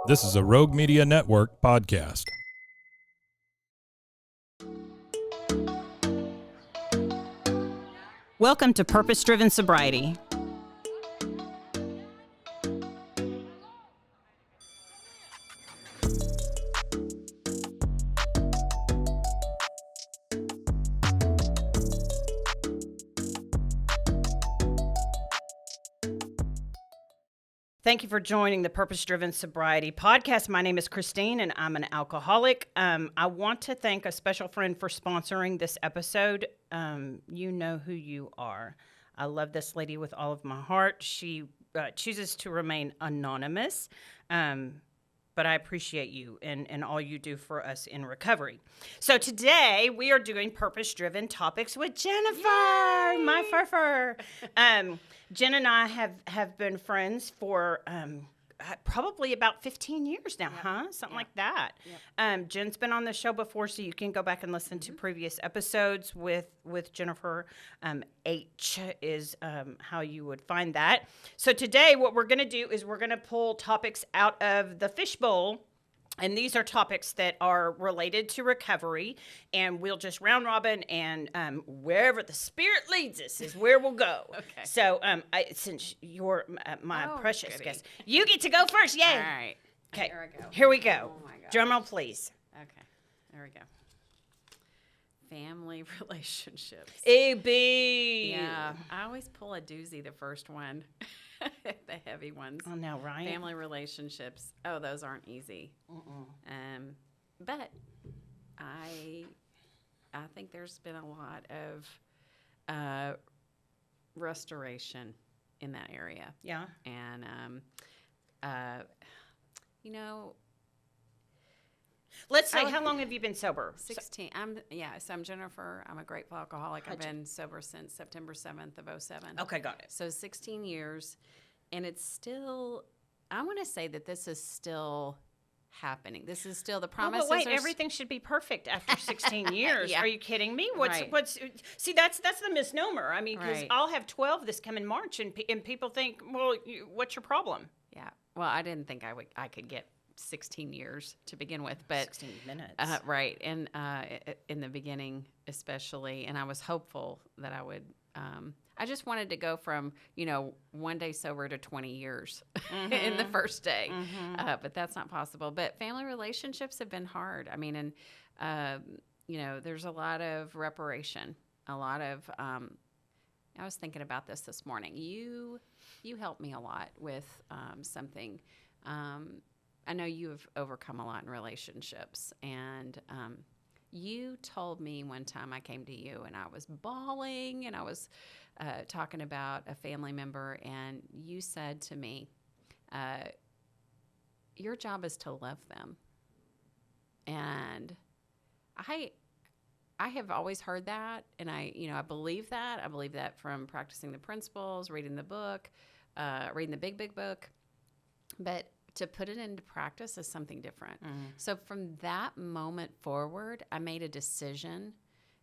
This is a Rogue Media Network podcast. Welcome to Purpose Driven Sobriety. Thank you for joining the Purpose Driven Sobriety podcast. My name is Christine and I'm an alcoholic. I want to thank a special friend for sponsoring this episode. You know who you are. I love this lady with all of my heart. She chooses to remain anonymous, but I appreciate you and all you do for us in recovery. So today we are doing purpose-driven topics with Jennifer, my fur. Jen and I have been friends for probably about 15 years now, Something like that. Yep. Jen's been on the show before, so you can go back and listen to previous episodes with Jennifer. H is how you would find that. So today what we're going to do is we're going to pull topics out of the fishbowl. And these are topics that are related to recovery, and we'll just round robin, and wherever the spirit leads us is where we'll go. Okay. So, since you're my precious guest, you get to go first. Yay! All right. Okay. Here we go. Here we go. Oh my God. Drum roll, please. Okay. There we go. Family relationships. A-B. Yeah. I always pull a doozy, the first one. The heavy ones. Oh, no, right? Family relationships. Oh, those aren't easy. But I think there's been a lot of restoration in that area. Yeah. And Let's say, how long have you been sober? 16. So I'm Jennifer. I'm a grateful alcoholic. I've been sober since September 7th of 07. Okay, got it. So 16 years, and it's still, I want to say that this is still happening. This is still the promises. Oh, but wait, everything should be perfect after 16 years. Yeah. Are you kidding me? Right. See, that's the misnomer. I mean, because Right. I'll have 12 this coming March, and people think, well, what's your problem? Yeah. Well, I didn't think I could get 16 years to begin with, but 16 minutes. right. And in the beginning, especially, and I was hopeful that I would. I just wanted to go from 1 day sober to 20 years in the first day, but that's not possible. But family relationships have been hard. I mean, and there's a lot of reparation, a lot of. I was thinking about this morning. You helped me a lot with something. I know you have overcome a lot in relationships, and you told me one time I came to you and I was bawling and I was talking about a family member, and you said to me, your job is to love them. And I have always heard that, and I believe that. I believe that from practicing the principles, reading the book, reading the big book, but to put it into practice is something different. So from that moment forward, I made a decision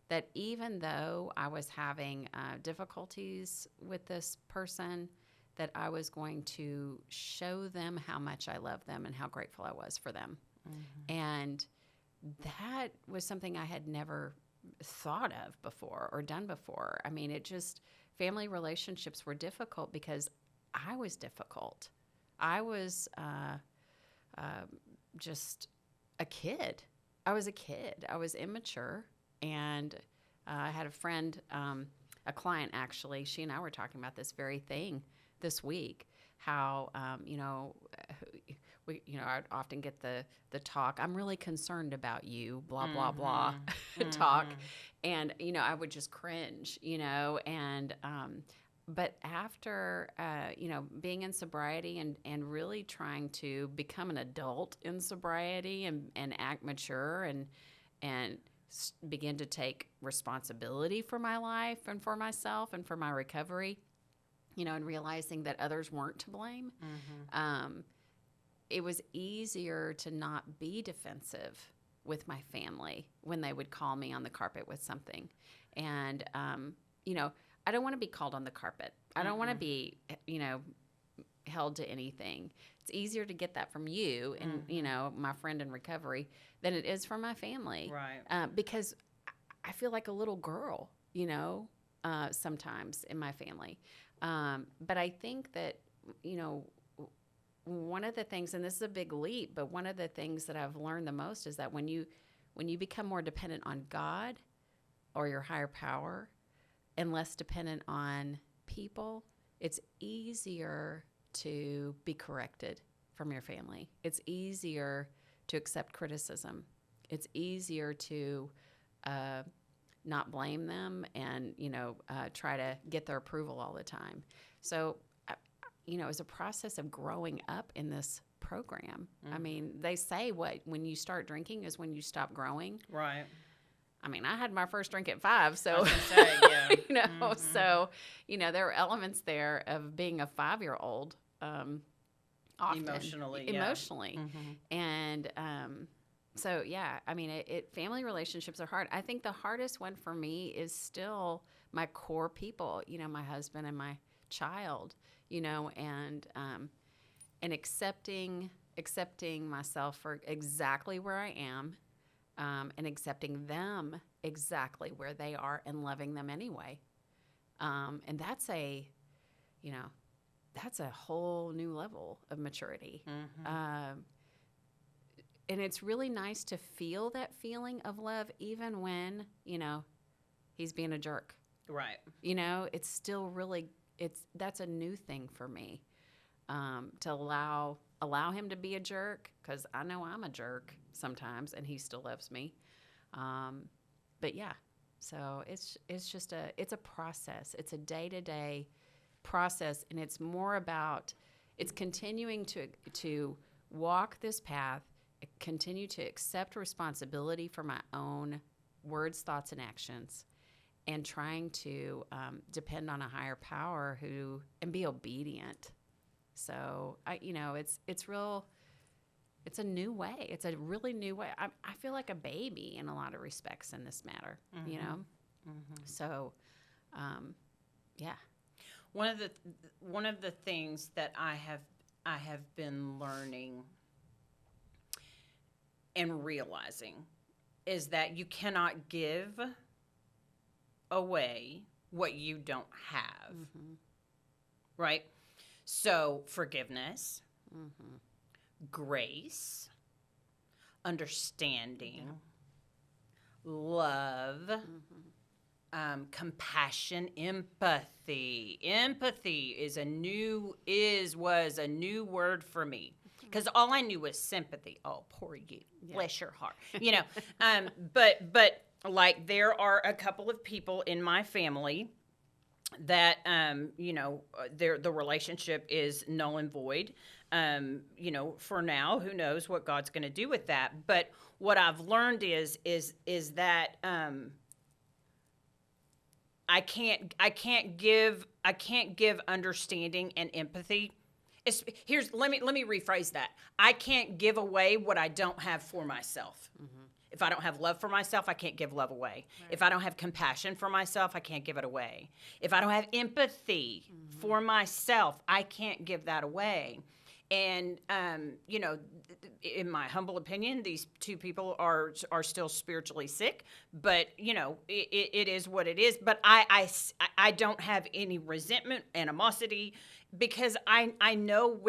that even though I was having difficulties with this person, that I was going to show them how much I love them and how grateful I was for them. And that was something I had never thought of before or done before. I mean, family relationships were difficult because I was difficult. I was just a kid. I was a kid. I was immature. And I had a friend, a client actually, she and I were talking about this very thing this week, how, I'd often get the talk, I'm really concerned about you, blah, blah, blah, talk. And, I would just cringe, and but after, being in sobriety and really trying to become an adult in sobriety and act mature and begin to take responsibility for my life and for myself and for my recovery, and realizing that others weren't to blame, it was easier to not be defensive with my family when they would call me on the carpet with something. And, I don't want to be called on the carpet. I don't want to be, held to anything. It's easier to get that from you and, you know, my friend in recovery than it is from my family. Right. Because I feel like a little girl, you know, sometimes in my family. But I think that, you know, one of the things, and this is a big leap, but one of the things that I've learned the most is that when you become more dependent on God or your higher power and less dependent on people, it's easier to be corrected from your family. It's easier to accept criticism. It's easier to not blame them and, you know, try to get their approval all the time. So, you know, as a process of growing up in this program, I mean, they say when you start drinking is when you stop growing. Right. I mean, I had my first drink at 5, so, I was gonna say, yeah. you know, so, you know, there are elements there of being a 5-year-old, often. Emotionally. And, so, yeah, I mean, family relationships are hard. I think the hardest one for me is still my core people, you know, my husband and my child, you know, and accepting myself for exactly where I am, and accepting them exactly where they are and loving them anyway. And that's a whole new level of maturity. And it's really nice to feel that feeling of love, even when, you know, he's being a jerk. Right. You know, it's still really, that's a new thing for me, to allow him to be a jerk, because I know I'm a jerk sometimes, and he still loves me. But yeah, so it's just it's a process. It's a day-to-day process, and it's more about, it's continuing to walk this path, continue to accept responsibility for my own words, thoughts, and actions, and trying to depend on a higher power and be obedient. So it's a new way. It's a really new way. I feel like a baby in a lot of respects in this matter, you know? So, yeah. One of the things that I have been learning and realizing is that you cannot give away what you don't have. Right? So, forgiveness, grace, understanding, love, compassion, empathy. Empathy was a new word for me, because all I knew was sympathy. Oh, poor you. Yeah. Bless your heart. You know, but like, there are a couple of people in my family that, you know, the relationship is null and void. You know, for now, who knows what God's going to do with that. But what I've learned is that, I can't give understanding and empathy. Let me rephrase that. I can't give away what I don't have for myself. If I don't have love for myself, I can't give love away. Right. If I don't have compassion for myself, I can't give it away. If I don't have empathy for myself, I can't give that away. And, you know, in my humble opinion, these two people are still spiritually sick, but, you know, it is what it is. But I don't have any resentment, animosity, because I know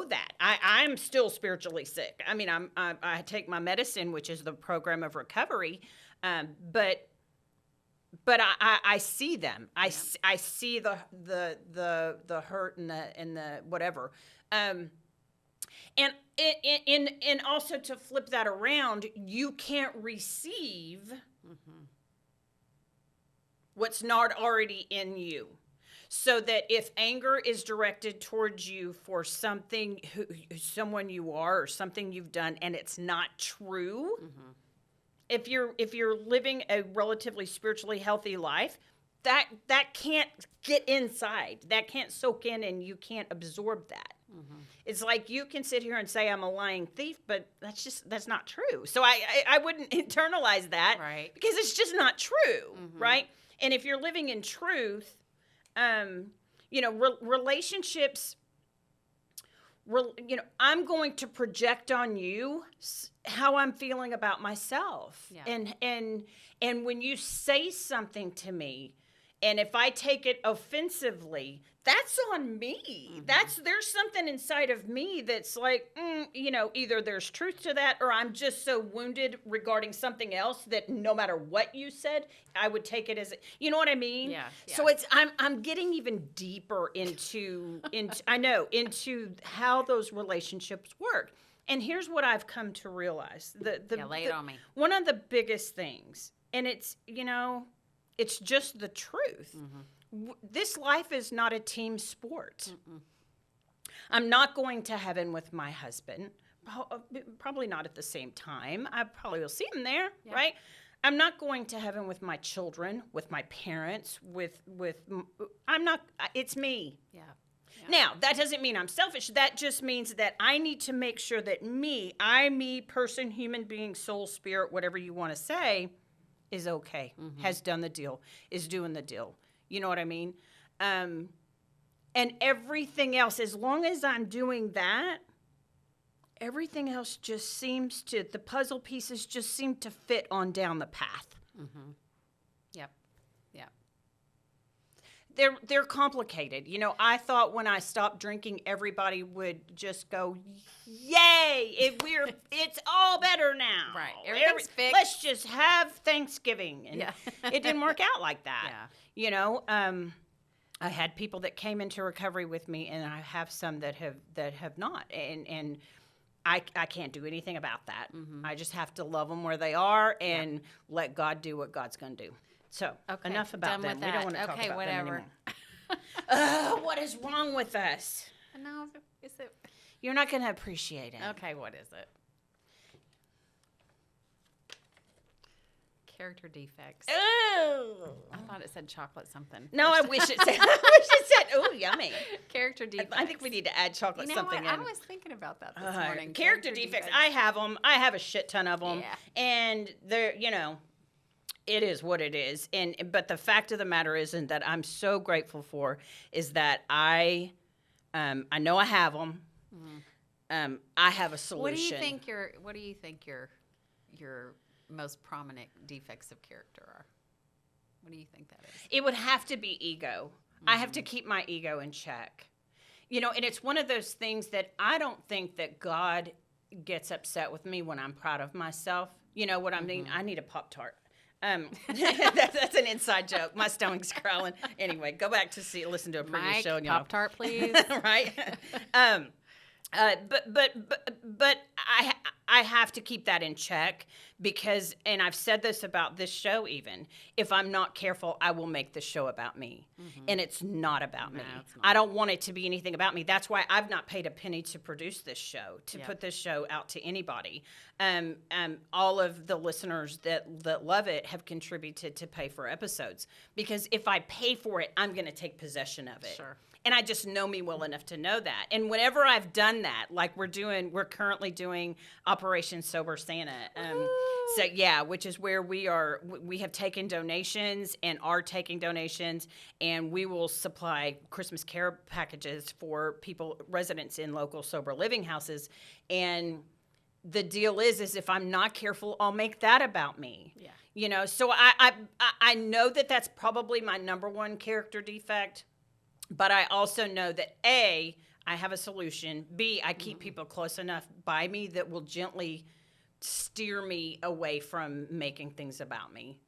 that I'm still spiritually sick. I mean, I take my medicine, which is the program of recovery, but I see them. I see the hurt and the whatever. And also, to flip that around, you can't receive what's not already in you. So that if anger is directed towards you for someone you are or something you've done, and it's not true, if you're living a relatively spiritually healthy life, that can't get inside. That can't soak in, and you can't absorb that. It's like, you can sit here and say I'm a lying thief, but that's not true. So I wouldn't internalize that, right? Because it's just not true, right? And if you're living in truth, you know, relationships I'm going to project on you how I'm feeling about myself. Yeah. And when you say something to me, and if I take it offensively, that's on me. There's something inside of me that's like, either there's truth to that, or I'm just so wounded regarding something else that no matter what you said, I would take it as, you know what I mean? Yeah. So I'm getting even deeper into how those relationships work. And here's what I've come to realize. Lay it on me. One of the biggest things, and it's, it's just the truth. This life is not a team sport. I'm not going to heaven with my husband. Probably not at the same time. I probably will see him there, right? I'm not going to heaven with my children, with my parents, it's me. Yeah. Now, that doesn't mean I'm selfish. That just means that I need to make sure that me, person, human being, soul, spirit, whatever you want to say, is okay, has done the deal, is doing the deal. You know what I mean? And everything else, as long as I'm doing that, everything else just seems to, the puzzle pieces just seem to fit on down the path. Yep. They're complicated. I thought when I stopped drinking, everybody would just go, "Yay! It's all better now." Right. Everything's fixed. Let's just have Thanksgiving. And it didn't work out like that. Yeah. I had people that came into recovery with me, and I have some that have not, and I can't do anything about that. I just have to love them where they are and let God do what God's going to do. So, enough about them. We don't want to talk about them anymore. What is wrong with us? No, is it? You're not going to appreciate it. Okay, what is it? Character defects. Oh. I thought it said chocolate something. No, I wish it said, oh, yummy. Character defects. I think we need to add chocolate something in. I was thinking about that this morning. Character defects. I have them. I have a shit ton of them. Yeah. And they're, it is what it is. But the fact of the matter isn't that I'm so grateful for is that I know I have them. I have a solution. What do you think your most prominent defects of character are? What do you think that is? It would have to be ego. I have to keep my ego in check. And it's one of those things that I don't think that God gets upset with me when I'm proud of myself. You know what I mean? I need a Pop-Tart. That's an inside joke. My stomach's growling. Anyway, go back to listen to a previous Mike, show. And Pop-Tart, please. Right? But I have to keep that in check because, and I've said this about this show even, if I'm not careful, I will make the show about me. And it's not about me. It's not. I don't want it to be anything about me. That's why I've not paid a penny to produce this show, to put this show out to anybody. All of the listeners that love it have contributed to pay for episodes because if I pay for it, I'm going to take possession of it. Sure. And I just know me well enough to know that. And whenever I've done that, like we're currently doing Operation Sober Santa. So yeah, which is where we have taken donations and are taking donations, and we will supply Christmas care packages for residents in local sober living houses. And the deal is if I'm not careful, I'll make that about me. Yeah. So I know that that's probably my number one character defect. But I also know that A, I have a solution. B, I keep people close enough by me that will gently steer me away from making things about me.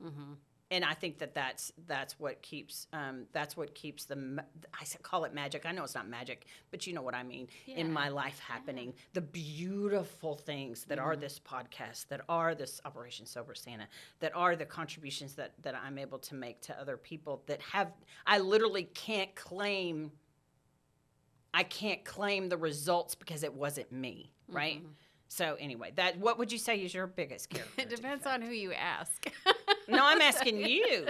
And I think that's what keeps the, I call it magic. I know it's not magic, but you know what I mean, in my life happening. The beautiful things that are this podcast, that are this Operation Sober Santa, that are the contributions that I'm able to make to other people that I literally can't claim the results because it wasn't me, right? So anyway, what would you say is your biggest character? It depends on who you ask. No, I'm asking you.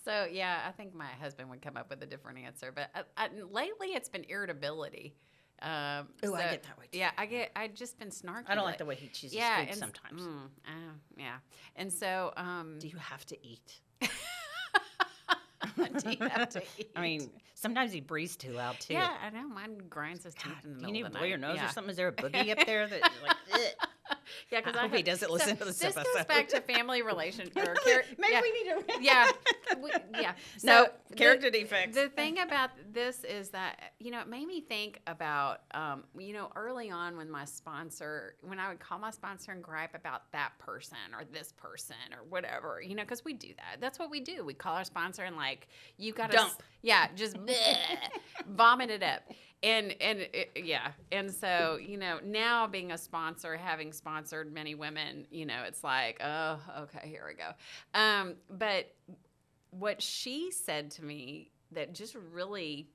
So, yeah, I think my husband would come up with a different answer. But lately it's been irritability. I get that way too. Yeah, I've just been snarky. I don't like the way he chooses food sometimes. Yeah. And so. Do you have to eat? Do you have to eat? I mean, sometimes he breathes too loud too. yeah, I know. Mine grinds his teeth in the Do you middle need of to the blow your night. nose Yeah. or something? Is there a boogie up there that you're like, ugh? Yeah, because I hope he doesn't listen to this This episode. goes back to family relation. Or Maybe yeah, we need to. yeah, yeah. No, So character defects. The thing about this is that, it made me think about, early on when I would call my sponsor and gripe about that person or this person or whatever, because we do that. That's what we do. We call our sponsor and you got to Dump. Yeah, just vomit it up. And so, now being a sponsor, having sponsored many women, it's like, oh, okay, here we go. But what she said to me that just really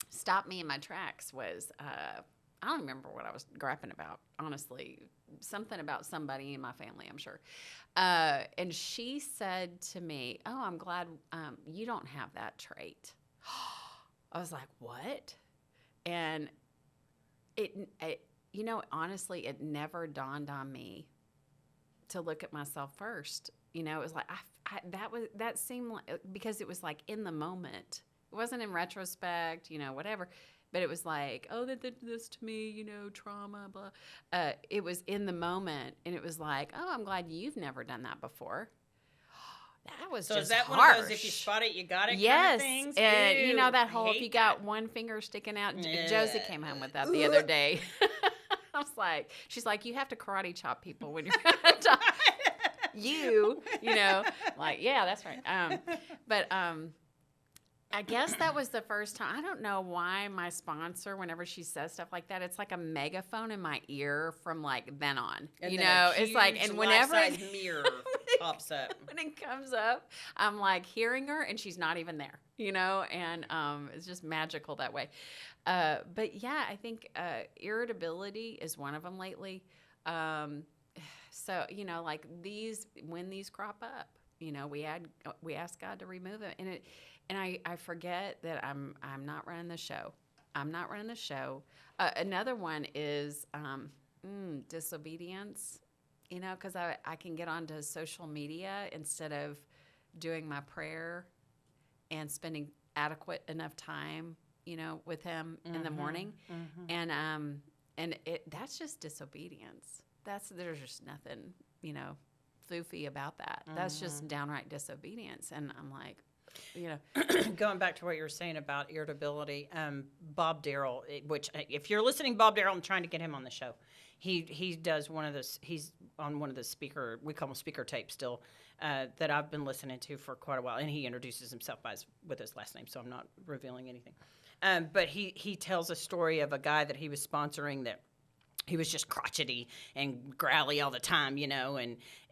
stopped me in my tracks was, I don't remember what I was griping about, honestly. Something about somebody in my family, I'm sure. And she said to me, oh, I'm glad you don't have that trait. I was like, what? And honestly, it never dawned on me to look at myself first. It was like that seemed like, because it was like in the moment. It wasn't in retrospect, whatever. But it was like, oh, they did this to me, trauma, blah. It was in the moment, and it was like, oh, I'm glad you've never done that before. That was So just is that harsh. one of those if you spot it, you got it Yes, kind of things? and Ew, that I whole if hate you got that. one finger sticking out. Yeah. Josie came home with that the other day. I was like, she's like, you have to karate chop people when you're yeah, that's right. But I guess that was the first time. I don't know why my sponsor, whenever she says stuff like that, it's like a megaphone in my ear from then on. And you then know, a it's like, huge and whenever life-size mirror pops up. when it comes up, I'm like hearing her, and she's not even there. And it's just magical that way. But yeah, I think irritability is one of them lately. So when these crop up, we ask God to remove it, and I forget that I'm not running the show. I'm not running the show. Another one is disobedience. Because I can get onto social media instead of doing my prayer and spending adequate enough time, with Him in the morning, and that's just disobedience. There's just nothing, foofy about that. That's just downright disobedience, and I'm like, Going back to what you were saying about irritability, Bob Darrell, which if you're listening, Bob Darrell, I'm trying to get him on the show. He does one of those. He's on one of the speaker, we call them speaker tapes still, that I've been listening to for quite a while. And he introduces himself with his last name, so I'm not revealing anything. But he tells a story of a guy that he was sponsoring that he was just crotchety and growly all the time, and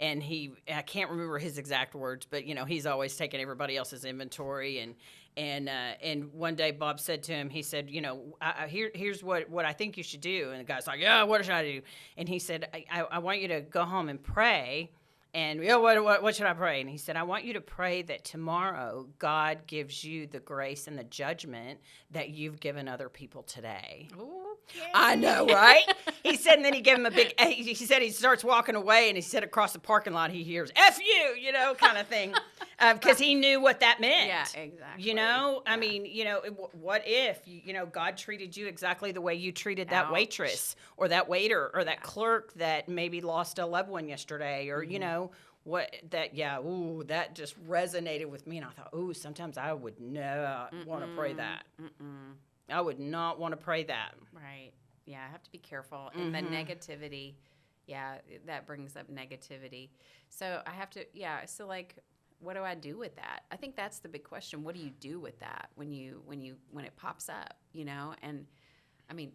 I can't remember his exact words, but he's always taking everybody else's inventory, and one day Bob said to him, he said, here's what I think you should do, and the guy's like, yeah, what should I do? And he said, I want you to go home and pray. And what should I pray? And he said, I want you to pray that tomorrow God gives you the grace and the judgment that you've given other people today. ooh, I know, right? He said, and then he gave him a big, he said he starts walking away, and he said across the parking lot he hears, F you, kind of thing, because he knew what that meant. Yeah, exactly. I mean, what if, God treated you exactly the way you treated that Ouch. waitress or that waiter or that clerk that maybe lost a loved one yesterday or, that just resonated with me. And I thought, sometimes I would not want to pray that. I would not want to pray that. Right. Yeah, I have to be careful. And the negativity, that brings up negativity. So I have to, what do I do with that? I think that's the big question. What do you do with that when it pops up, And I mean,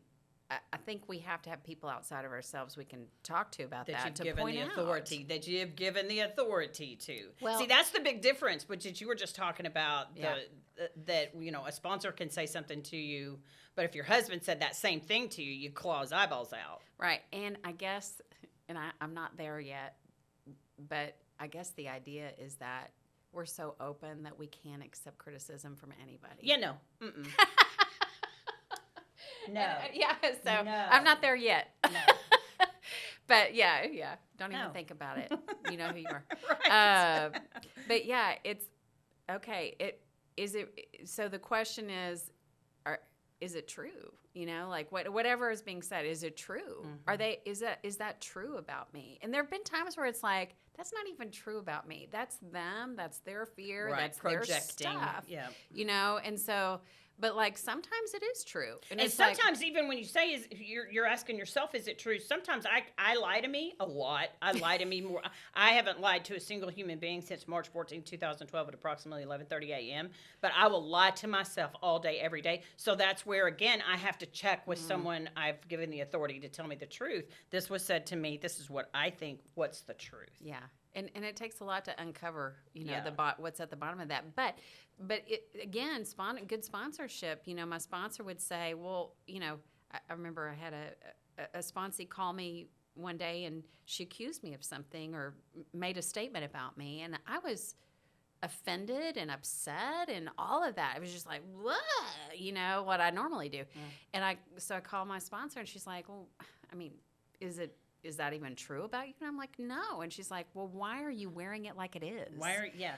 I think we have to have people outside of ourselves we can talk to about that to point out. That you have given the authority to. Well, see, that's the big difference, which you were just talking about, that, a sponsor can say something to you, but if your husband said that same thing to you, you'd claw his eyeballs out. Right. And I guess, and I'm not there yet, but I guess the idea is that we're so open that we can't accept criticism from anybody. Yeah, no. Mm-mm. No. So No. I'm not there yet. No. But yeah. Don't even No. think about it. You know who you are. Right. But yeah, it's okay. is it, so the question is, is it true? You know, like whatever is being said, is it true? Is that true about me? And there have been times where it's like, that's not even true about me. That's them. That's their fear. Right, That's their projecting, stuff. yeah. You know, and so, but like sometimes it is true. And it's sometimes even when you say, you're asking yourself, is it true? Sometimes I lie to me a lot. I lie to me more. I haven't lied to a single human being since March 14, 2012 at approximately 11:30 a.m. But I will lie to myself all day, every day. So that's where, again, I have to check with someone I've given the authority to tell me the truth. This was said to me. This is what I think. What's the truth? Yeah. And it takes a lot to uncover, you know, Yeah. what's at the bottom of that. But it, again, good sponsorship. You know, my sponsor would say, well, you know, I remember I had a sponsee call me one day, and she accused me of something or made a statement about me, and I was offended and upset and all of that. I was just like, what? You know, what I normally do. And I called my sponsor, and she's like, well, I mean, is that even true about you? And I'm like, no. And she's like, well, why are you wearing it like it is? Yeah.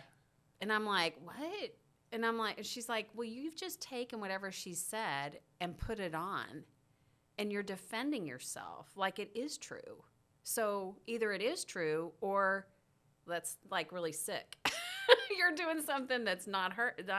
And I'm like, what? And I'm like, she's like, well, you've just taken whatever she said and put it on, and you're defending yourself like it is true. So either it is true, or that's like really sick. You're doing something that's not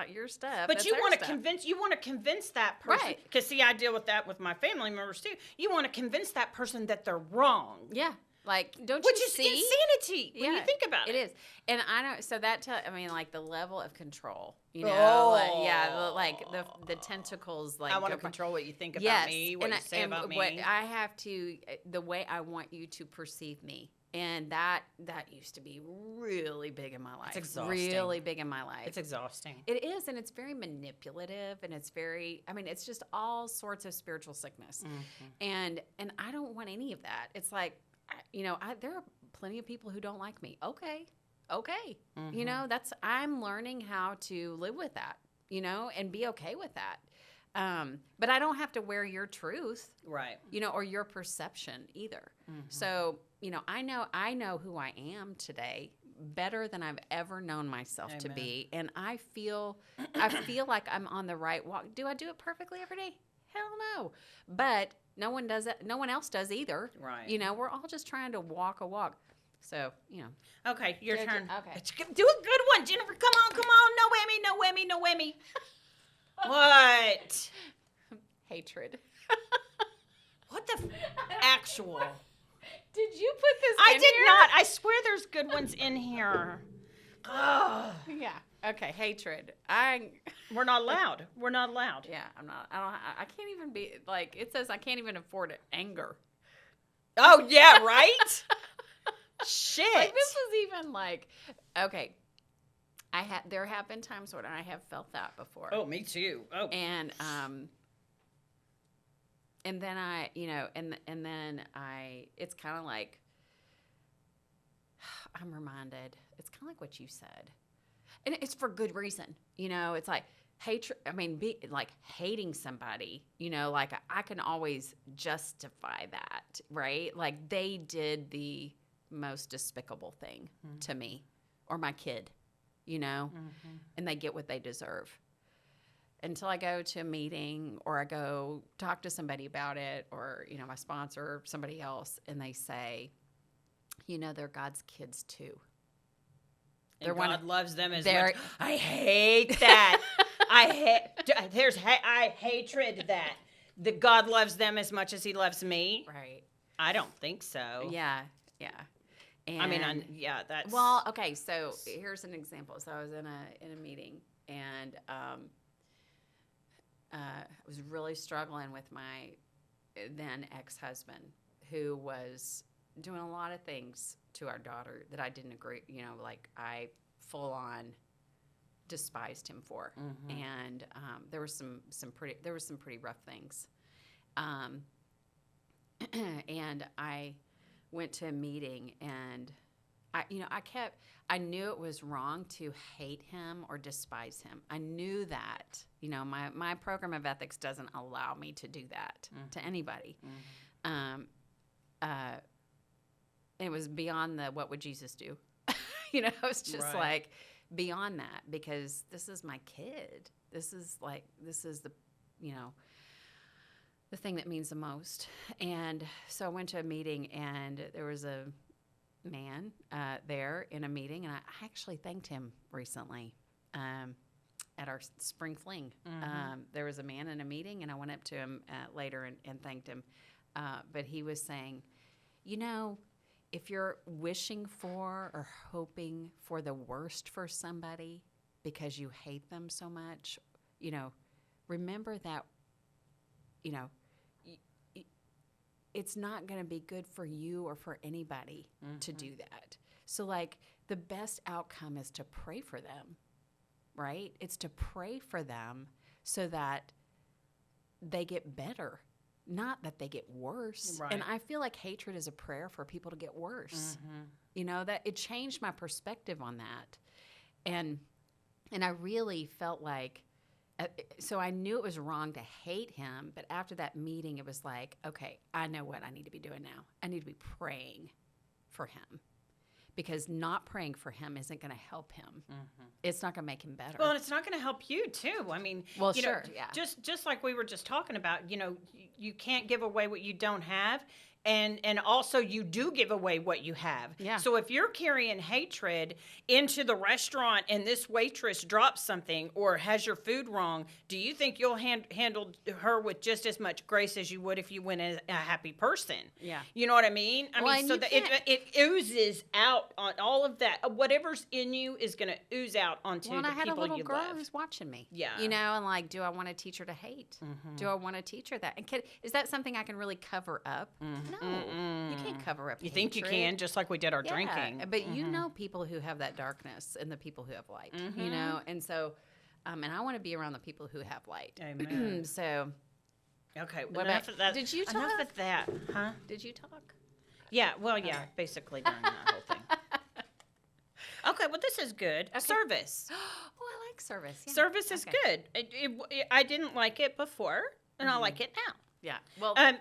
your stuff. But that's you her want to stuff. convince that person. Right. Because, see, I deal with that with my family members, too. You want to convince that person that they're wrong. Yeah. Like, don't Which you is see? insanity when you Yeah, think about it. It is. And I don't, so that, I mean, like the level of control, you know, like the tentacles, like I want to go- control what you think about yes, me, what you say about me. what I have to, the way I want you to perceive me. And that used to be really big in my life. It's exhausting. Really big in my life. It's exhausting. It is, and it's very manipulative, and it's very, I mean, it's just all sorts of spiritual sickness. And I don't want any of that. It's like, you know, there are plenty of people who don't like me. Okay. You know, I'm learning how to live with that, you know, and be okay with that. But I don't have to wear your truth, Right. you know, or your perception either. So, you know, I know who I am today better than I've ever known myself to be. And I feel like I'm on the right walk. Do I do it perfectly every day? Hell no. But no one does it. No one else does either. Right. You know, we're all just trying to walk a walk. So, you know. Okay, your turn. Okay. Do a good one, Jennifer. Come on. No whammy. What? Hatred. What the actual? Did you put this I in did here? not. I swear there's good ones in here. Ugh. Yeah. Okay, hatred. We're not allowed. Yeah, I'm not. I can't even be, like, it says I can't even afford anger. Oh, yeah, right? Shit. Like, this was even like, okay, there have been times when I have felt that before. Oh, me too. Oh. And then I, you know, and then it's kind of like, I'm reminded, it's kind of like what you said. And it's for good reason. You know, it's like hatred. I mean, like hating somebody, you know, like I can always justify that, right? Like they did the most despicable thing to me or my kid, you know, and they get what they deserve. Until I go to a meeting or I go talk to somebody about it, or, you know, my sponsor or somebody else, and they say, you know, they're God's kids too. And God loves them as they're- much. I hate that. I hatred that. That God loves them as much as he loves me. Right. I don't think so. Yeah. And, I mean, that's... Well, okay, so here's an example. So I was in a meeting, and I was really struggling with my then ex-husband, who was doing a lot of things to our daughter that I didn't agree, you know, like I full on despised him for. And there were some pretty rough things. And I went to a meeting, and I knew it was wrong to hate him or despise him. I knew that, you know, my program of ethics doesn't allow me to do that to anybody. It was beyond the what would Jesus do? You know, it's just Right. like, beyond that, because this is my kid. This is the, the thing that means the most. And so I went to a meeting, and there was a man there in a meeting, and I actually thanked him recently at our spring fling. There was a man in a meeting, and I went up to him later and thanked him. But he was saying, if you're wishing for or hoping for the worst for somebody because you hate them so much, remember that, it's not going to be good for you or for anybody to do that. So, the best outcome is to pray for them, right? It's to pray for them so that they get better, not that they get worse. Right. And I feel like hatred is a prayer for people to get worse. That it changed my perspective on that. And I really felt like, so I knew it was wrong to hate him, but after that meeting, it was like, okay, I know what I need to be doing now. I need to be praying for him, because not praying for him isn't going to help him. It's not going to make him better. Well, and it's not going to help you too. I mean, Well, you know, sure, yeah. Just like we were just talking about, you can't give away what you don't have. And also you do give away what you have. Yeah. So if you're carrying hatred into the restaurant and this waitress drops something or has your food wrong, do you think you'll handle her with just as much grace as you would if you went as a happy person? Yeah. You know what I mean? I Well, mean, and so you that can't- it oozes out on all of that. Whatever's in you is going to ooze out onto Well, and the I had a people little you girl love. who's watching me. Yeah. And do I want to teach her to hate? Do I want to teach her that? And is that something I can really cover up? No, you can't cover up. You think you hatred. can, just like we did our Yeah, drinking. but you know people who have that darkness and the people who have light. And so, and I want to be around the people who have light. Amen. So, Okay, What enough about- of that. did you Enough talk? of that, huh? did you talk? Yeah, well, yeah, basically during that whole thing. Okay, well, this is good. Service. Oh, I like service. Yeah. Service is Okay. good. I didn't like it before, and I like it now. Yeah. Well, Um,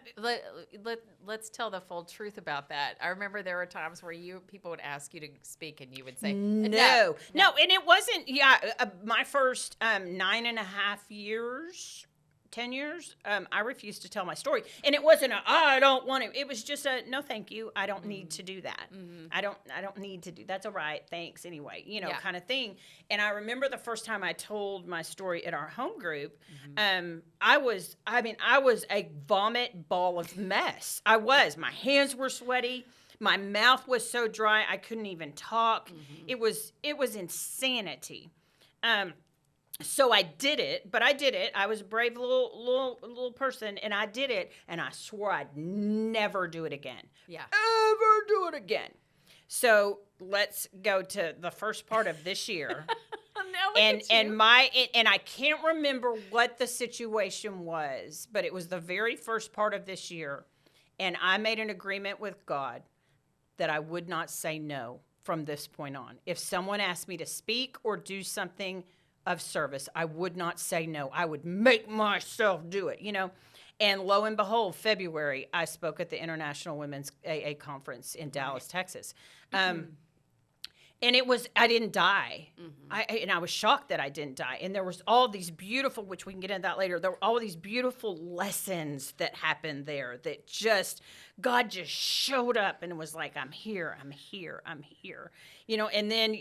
let's tell the full truth about that. I remember there were times where people would ask you to speak, and you would say No, and it wasn't. Yeah, my first 9.5 years, 10 years, I refused to tell my story, and it wasn't I don't want to. It was just a no, thank you. I don't need to do that. I don't need to do. That's all right. Thanks anyway. Yeah. Kind of thing. And I remember the first time I told my story at our home group. I was a vomit ball of mess. I was. My hands were sweaty. My mouth was so dry I couldn't even talk. It was insanity. So I did it, but I did it. I was a brave little person, and I did it, and I swore I'd never do it again. Yeah. Ever do it again. So let's go to the first part of this year. And I can't remember what the situation was, but it was the very first part of this year, and I made an agreement with God that I would not say no from this point on. If someone asked me to speak or do something of service, I would not say no. I would make myself do it, And lo and behold, February, I spoke at the International Women's AA Conference in Dallas, Texas. And I didn't die. I was shocked that I didn't die. And there was all these beautiful, which we can get into that later, there were all these beautiful lessons that happened there that God just showed up and was like, I'm here. And then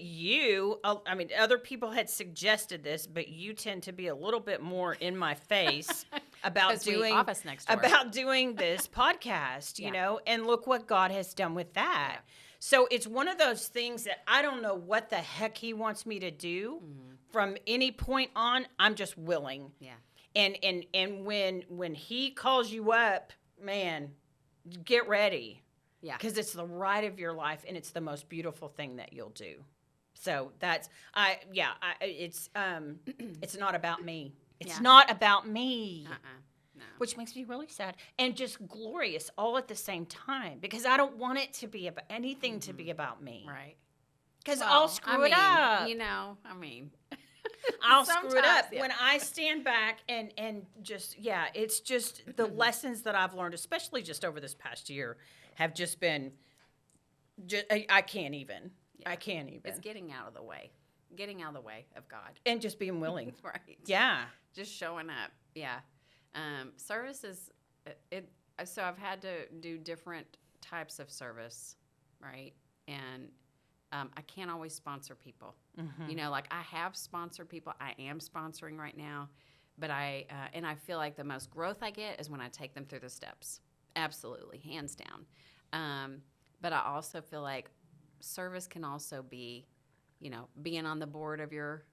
other people had suggested this, but you tend to be a little bit more in my face about 'Cause we doing office next door. about doing this podcast, and look what God has done with that. Yeah. So it's one of those things that I don't know what the heck he wants me to do from any point on. I'm just willing. Yeah. And when he calls you up, man, get ready. Yeah. Because it's the ride of your life, and it's the most beautiful thing that you'll do. So it's not about me. It's not about me. No. Which makes me really sad and just glorious all at the same time, because I don't want it to be about anything to be about me. Right. Because I'll screw it up. I'll screw it up yeah. when I stand back and just, it's just the lessons that I've learned, especially just over this past year, have just been, I can't even. Yeah. I can't even. It's getting out of the way. getting out of the way of God. And just being willing. Right. Yeah. Just showing up. Yeah. Service is so I've had to do different types of service, right? And I can't always sponsor people. You know, like I have sponsored people. I am sponsoring right now, but I feel like the most growth I get is when I take them through the steps. Absolutely, hands down. But I also feel like service can also be, you know, being on the board of your,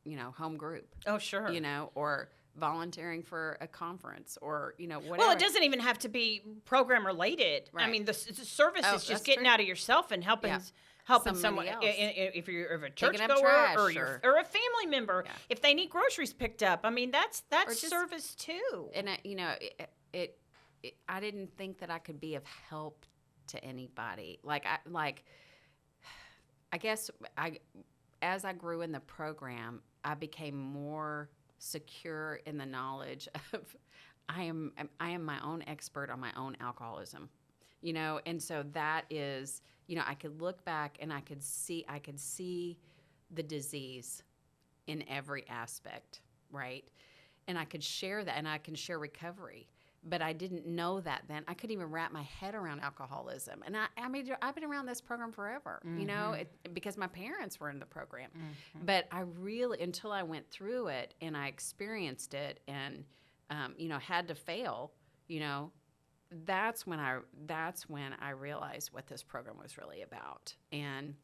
you know, home group. Oh, sure. You know, or volunteering for a conference, or you know, whatever. Well, it doesn't even have to be program related. Right. I mean, the service Oh, is just that's getting true. out of yourself and helping Yeah. helping Somebody someone. else. If you're a Picking church up goer trash or a family member, Yeah. if they need groceries picked up, I mean, that's just- service too. And you know, I didn't think that I could be of help to anybody. I guess as I grew in the program, I became more secure in the knowledge of I am my own expert on my own alcoholism, you know, and so that is, you know, I could look back and I could see the disease in every aspect, right? And I could share that, and I can share recovery. But I didn't know that then. I couldn't even wrap my head around alcoholism. And I mean, I've been around this program forever, you know, because my parents were in the program. But I really, until I went through it and I experienced it and, you know, had to fail, you know, that's when I realized what this program was really about. And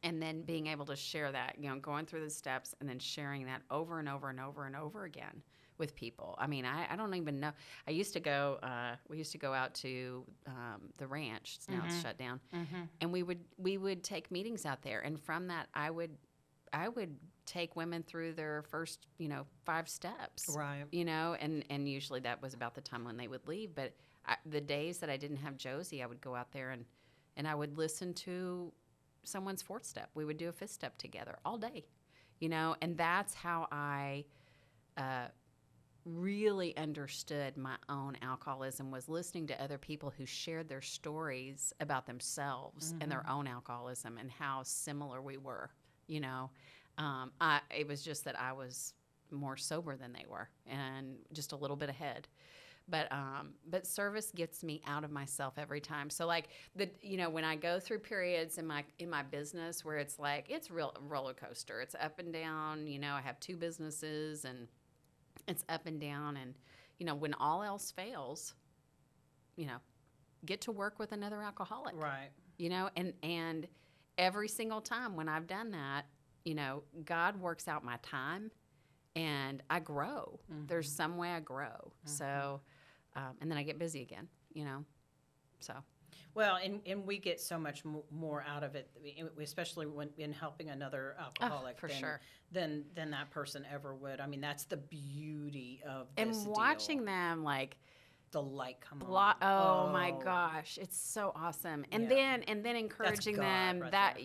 then being able to share that, you know, going through the steps and then sharing that over and over and over and over again with people. I mean, I don't even know. I used to go, we used to go out to the ranch. Now it's shut down. And we would take meetings out there. And from that, I would take women through their first, you know, 5 steps. Right. You know, and usually that was about the time when they would leave. But the days that I didn't have Josie, I would go out there and I would listen to someone's 4th step. We would do a 5th step together all day, you know, and that's how I really understood my own alcoholism, was listening to other people who shared their stories about themselves and their own alcoholism and how similar we were, you know. It was just that I was more sober than they were and just a little bit ahead. But service gets me out of myself every time. So like you know, when I go through periods in my business where it's like, it's real roller coaster. It's up and down, you know, I have 2 businesses and it's up and down. And, you know, when all else fails, you know, get to work with another alcoholic, Right. you know, and every single time when I've done that, you know, God works out my time and I grow. There's some way I grow. So, and then I get busy again, you know, so. Well, and we get so much more out of it, especially when in helping another alcoholic for sure. than that person ever would. I mean, that's the beauty of And this watching deal. them like The light come on. oh my gosh, it's so awesome. And Yeah. then encouraging God them right that there.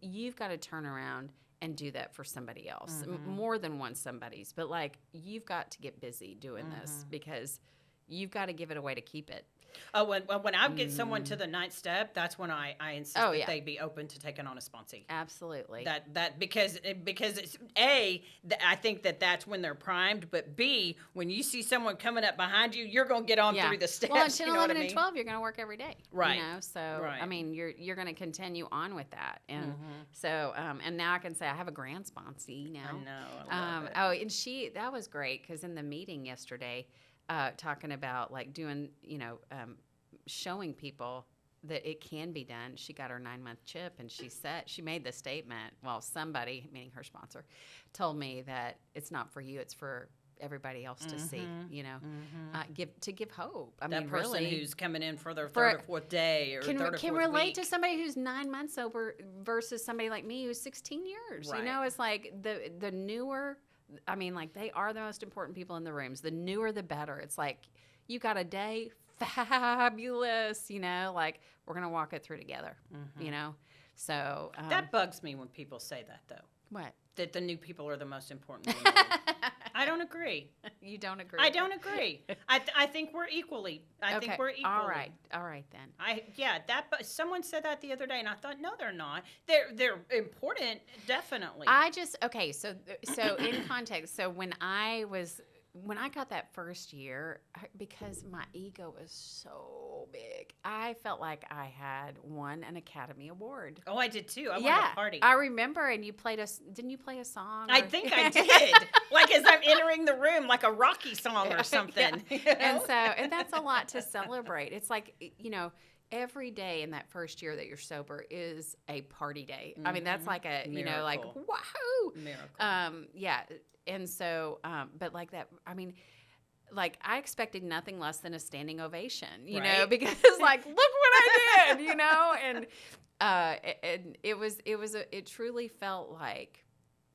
you've got to turn around and do that for somebody else. More than one somebody's, but like you've got to get busy doing this because you've got to give it away to keep it. Oh, when I get someone to the 9th step, that's when I insist Oh, that yeah. they be open to taking on a sponsee. Absolutely. That because it's I think that's when they're primed, but B, when you see someone coming up behind you, you're going to get on through the steps. Well, and 10, you know what 11, I mean? and 12, you're going to work every day. Right. You know, so, Right. I mean, you're going to continue on with that. And so, and now I can say I have a grand sponsee now. I know. I love it. And that was great because in the meeting yesterday, talking about like doing, you know, showing people that it can be done. She got her 9-month chip and she made the statement, well, somebody, meaning her sponsor, told me that it's not for you, it's for everybody else to see, you know, give hope. I That mean, person really, who's coming in for their 3rd or 4th day or can 3rd or 4th can relate week. to somebody who's 9 months sober versus somebody like me who's 16 years. Right. You know, it's like the newer, I mean, like they are the most important people in the rooms. The newer, the better. It's like you got a day, fabulous. You know, like we're gonna walk it through together. You know, so That bugs me when people say that, though. what? That the new people are the most important. In the room. I don't agree. You don't agree? I don't agree. I think we're equally. I think we're equally. All right then. But someone said that the other day, and I thought, no, they're not. They're important, definitely. So in context, so when I got that first year, because my ego was so big, I felt like I had won an Academy Award. Oh, I did too. I went to a party. I remember, and didn't you play a song? I think I did. Like as I'm entering the room, like a Rocky song or something. Yeah. You know? And that's a lot to celebrate. It's like, every day in that first year that you're sober is a party day. I mean, that's like a, like, wahoo! Miracle. Yeah. And so, but like that, I mean, like I expected nothing less than a standing ovation, because like, look what I did, and it truly felt like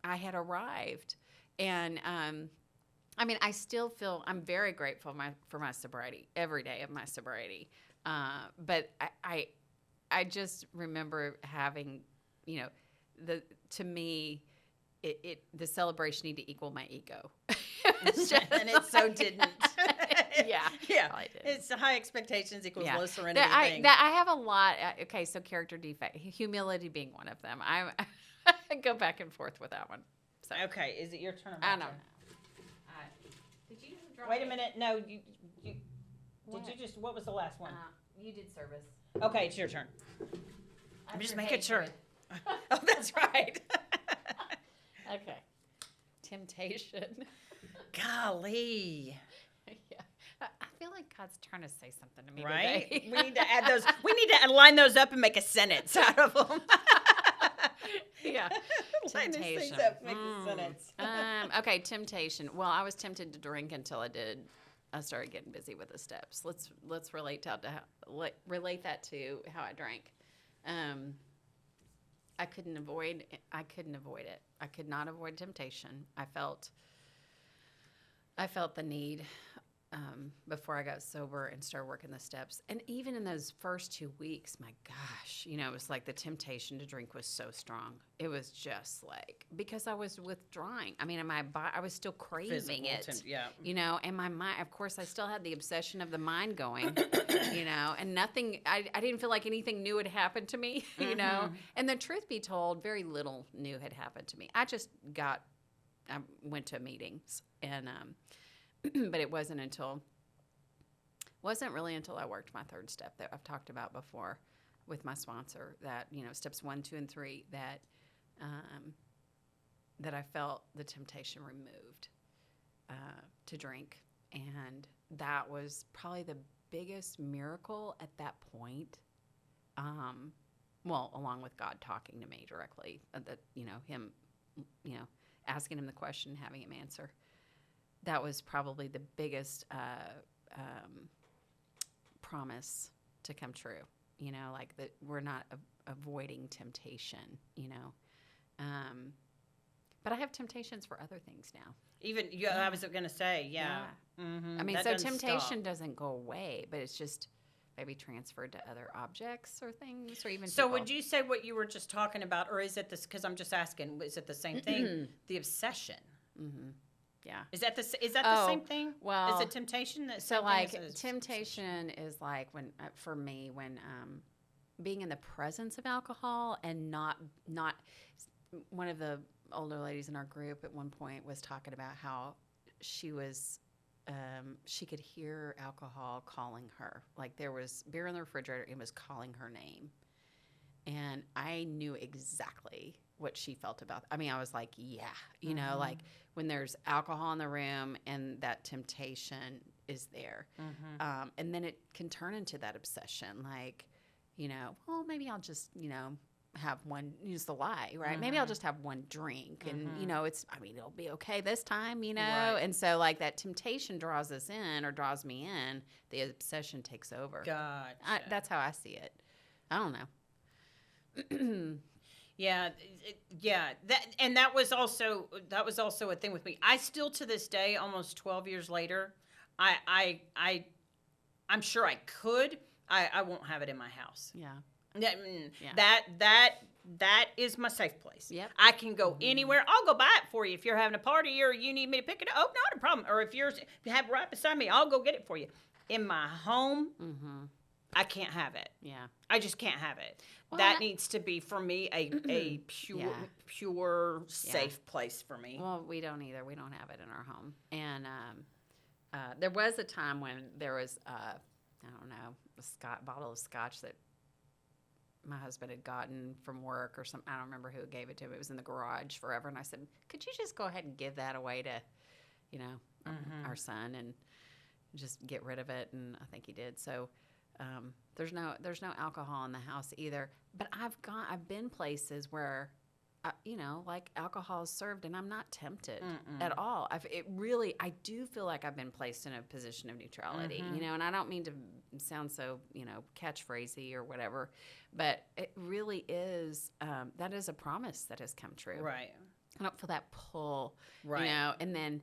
I had arrived. And, I mean, I still feel, I'm very grateful for my sobriety, every day of my sobriety. But I just remember having, to me, the celebration need to equal my ego. And it so didn't. Yeah. It did. It's high expectations equals low serenity. I have a lot. Okay, so character defect, humility being one of them. I go back and forth with that one. So. Okay, is it your turn? I don't know. Did you draw? Wait a minute. No, you What? did you just? What was the last one? You did service. Okay, it's your turn. I'm just making sure. Hatred. Oh, that's right. Okay. Temptation. Golly. Yeah. I feel like God's trying to say something to me Right? today. We need to add those. We need to line those up and make a sentence out of them. Yeah. Line these Temptation. things up, make a sentence. Okay, temptation. Well, I was tempted to drink until I started getting busy with the steps. Let's relate that to how I drank. I couldn't avoid it. I could not avoid temptation. I felt the need before I got sober and started working the steps. And even in those first 2 weeks, my gosh, it was like the temptation to drink was so strong. It was just like, because I was withdrawing. I mean, I was still craving Physical it. yeah. And my mind, of course, I still had the obsession of the mind going, and nothing, I didn't feel like anything new had happened to me, And the truth be told, very little new had happened to me. I went to meetings and, but it wasn't really until I worked my third step that I've talked about before with my sponsor that, steps 1, 2, and 3, that I felt the temptation removed to drink. And that was probably the biggest miracle at that point. Well, along with God talking to me directly, him, asking him the question, having him answer. That was probably the biggest promise to come true, like that we're not avoiding temptation, but I have temptations for other things now. Even I was going to say, yeah. Mm-hmm. I mean, that so doesn't temptation stop. doesn't go away, but it's just maybe transferred to other objects or things, or even So people. would you say what you were just talking about, or is it this? Because I'm just asking, is it the same thing? The obsession. Mm-hmm. Yeah. Is that the same thing? Well, is it temptation? That so same like thing as temptation is like when for me when being in the presence of alcohol and not one of the older ladies in our group at one point was talking about how she was she could hear alcohol calling her, like there was beer in the refrigerator and was calling her name, and I knew exactly what she felt about. I mean, I was like, yeah, like when there's alcohol in the room and that temptation is there. And then it can turn into that obsession. Like, well, maybe I'll just, have one, use the lie, right? Maybe I'll just have one drink and, it'll be okay this time, Right. And so like that temptation draws us in or draws me in, the obsession takes over. Gotcha. That's how I see it. I don't know. Yeah, that was also a thing with me. I still to this day, almost 12 years later, I'm sure I could. I won't have it in my house. Yeah. Yeah, that is my safe place. Yep. I can go anywhere. I'll go buy it for you if you're having a party or you need me to pick it up. Oh, not a problem. Or if you have it right beside me, I'll go get it for you. In my home, I can't have it. Yeah. I just can't have it. Well, That needs to be for me a pure safe place for me. Well, we don't either. We don't have it in our home. And there was a time when there was, I don't know, a bottle of scotch that my husband had gotten from work or something. I don't remember who gave it to him. It was in the garage forever. And I said, could you just go ahead and give that away to, our son and just get rid of it? And I think he did. So there's no alcohol in the house either. But I've been places where, like alcohol is served, and I'm not tempted at all. I do feel like I've been placed in a position of neutrality, and I don't mean to sound so, catchphrasy or whatever, but it really is, that is a promise that has come true. Right. I don't feel that pull, Right. and then,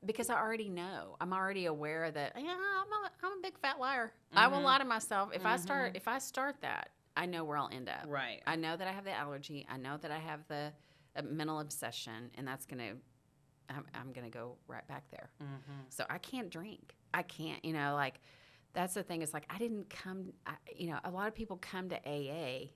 because I already know, I'm already aware that, I'm a big fat liar. I will lie to myself. If I start that, I know where I'll end up. Right. I know that I have the allergy. I know that I have the mental obsession, and I'm going to go right back there. So I can't drink. I can't, that's the thing. It's like, a lot of people come to AA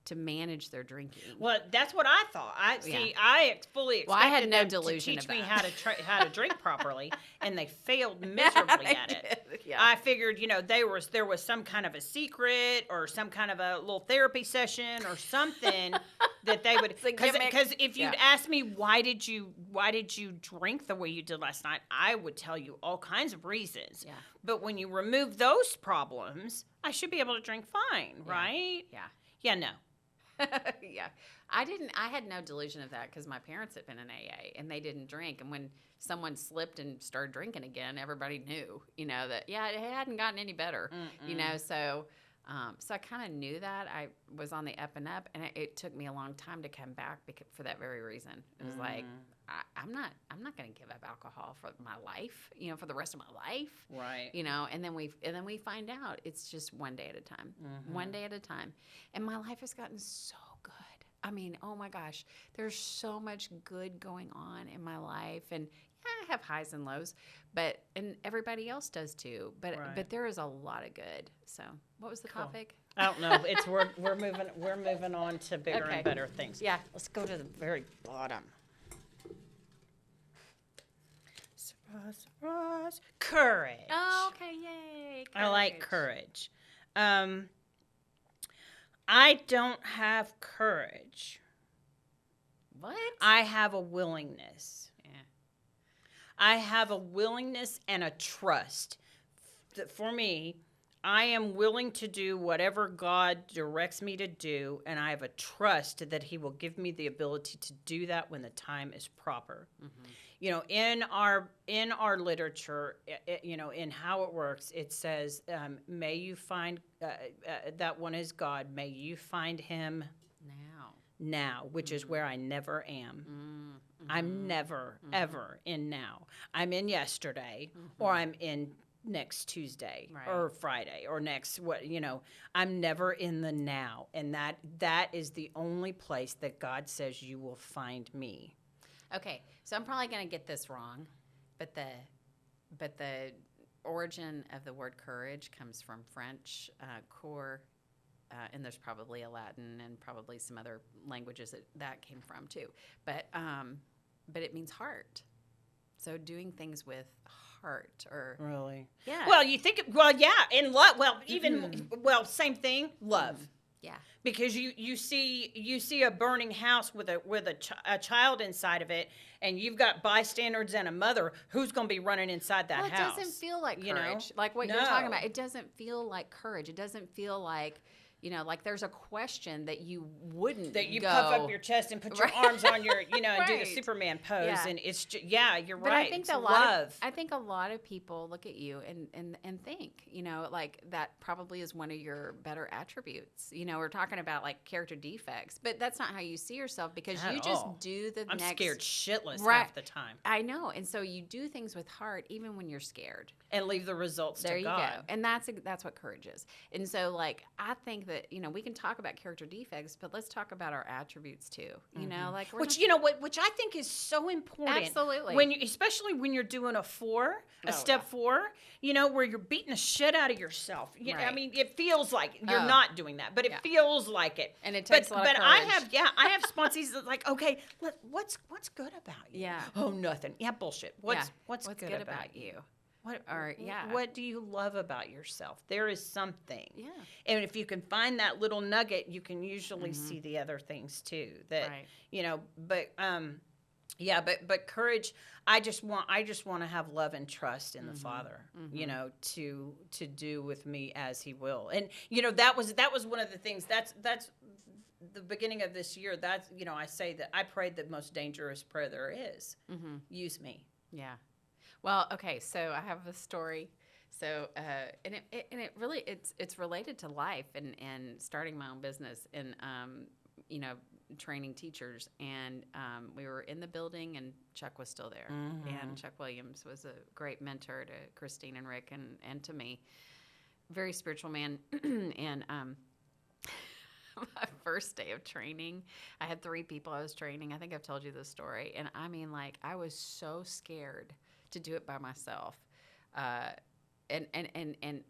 to manage their drinking. Well, that's what I thought. I fully expected I had no them delusion to teach of me that. how to drink properly, and they failed miserably at it. Yeah. I figured, there was some kind of a secret or some kind of a little therapy session or something that they would, because if you'd asked me why did you drink the way you did last night, I would tell you all kinds of reasons. Yeah. But when you remove those problems, I should be able to drink fine, right? Yeah. Yeah, no. Yeah. I had no delusion of that because my parents had been in AA and they didn't drink. And when someone slipped and started drinking again, everybody knew, that, it hadn't gotten any better, so I kind of knew that. I was on the up and up, and it took me a long time to come back for that very reason. It was like, I'm not going to give up alcohol for my life, for the rest of my life. Right. And then we find out it's just one day at a time, one day at a time. And my life has gotten so good. I mean, oh my gosh, there's so much good going on in my life. And I have highs and lows, and everybody else does too. But there is a lot of good. So what was the topic? I don't know. We're moving on to bigger and better things. Yeah. Let's go to the very bottom. Surprise. Courage. Oh, okay, yay. I like courage. I don't have courage. What? I have a willingness. Yeah. I have a willingness and a trust. For me, I am willing to do whatever God directs me to do, and I have a trust that He will give me the ability to do that when the time is proper. In our literature, in how it works, it says, "May you find that one is God. May you find Him now," which is where I never am. I'm never ever in now. I'm in yesterday, or I'm in next Tuesday or Friday or next I'm never in the now, and that is the only place that God says you will find me. Okay, so I'm probably going to get this wrong, but the origin of the word courage comes from French, coeur, and there's probably a Latin and probably some other languages that came from too. But it means heart. So doing things with heart, or really, yeah. Well, you think, in love. Well, even same thing, love. Yeah. Because you see a burning house with a child inside of it, and you've got bystanders and a mother. Who's going to be running inside that house? It doesn't feel like courage. Like what you're talking about. It doesn't feel like courage. It doesn't feel like, like there's a question that you wouldn't that you go, puff up your chest and put your arms on your, and do the Superman pose, and it's just, you're but right. I think I think a lot of people look at you and think, like that probably is one of your better attributes. We're talking about like character defects, but that's not how you see yourself, because you just do the I'm next. scared shitless half the time. I know, and so you do things with heart even when you're scared, and leave the results there to God. There you go, and that's what courage is. And so, like, I think that, we can talk about character defects, but let's talk about our attributes too. Like we're Which not- which I think is so important. Absolutely. When you, especially when you're doing a step 4, where you're beating the shit out of yourself. I Right. mean, it feels like you're Oh. not doing that, but it Yeah. feels like it. And it takes a lot of But I courage. have sponsees that like, okay, what's good about you? Yeah. Oh, nothing. Yeah, bullshit. What's What's good about you? What Or, yeah. What do you love about yourself? There is something. Yeah. And if you can find that little nugget, you can usually see the other things too. That Right. but courage. I just want to have love and trust in the Father. To do with me as He will. And that was one of the things. That's the beginning of this year. That's I say that I prayed the most dangerous prayer there is. Use me. Yeah. Well, okay. So I have a story. So, and it really, it's related to life and starting my own business and, training teachers. And we were in the building and Chuck was still there. And Chuck Williams was a great mentor to Christine and Rick and to me. Very spiritual man. And my first day of training, I had 3 people I was training. I think I've told you this story. And I mean, like, I was so scared to do it by myself. And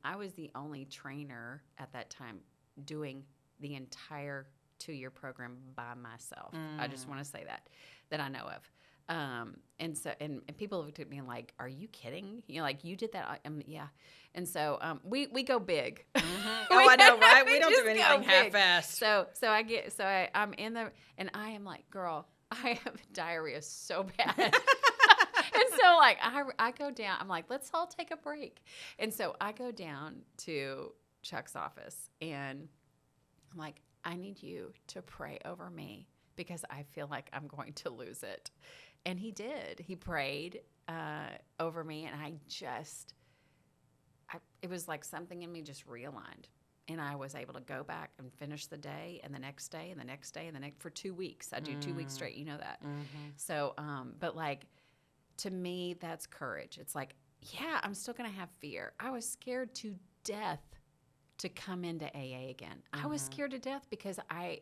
I was the only trainer at that time doing the entire 2-year program by myself. I just want to say that I know of. And so, and people looked at me like, "Are you kidding? Like you did that?" Yeah. And so, we go big. Oh, I know, right? We don't just do go anything big. half-assed. I'm in the, and I am like, girl, I have diarrhea so bad. And so, like, I go down. I'm like, let's all take a break. And so I go down to Chuck's office, and I'm like, I need you to pray over me because I feel like I'm going to lose it. And he did. He prayed over me, and it was like something in me just realigned. And I was able to go back and finish the day and the next day and the next day and the next for 2 weeks. I do 2 weeks straight. You know that. So, but like, to me, that's courage. It's like, yeah, I'm still going to have fear. I was scared to death to come into AA again. I was scared to death because I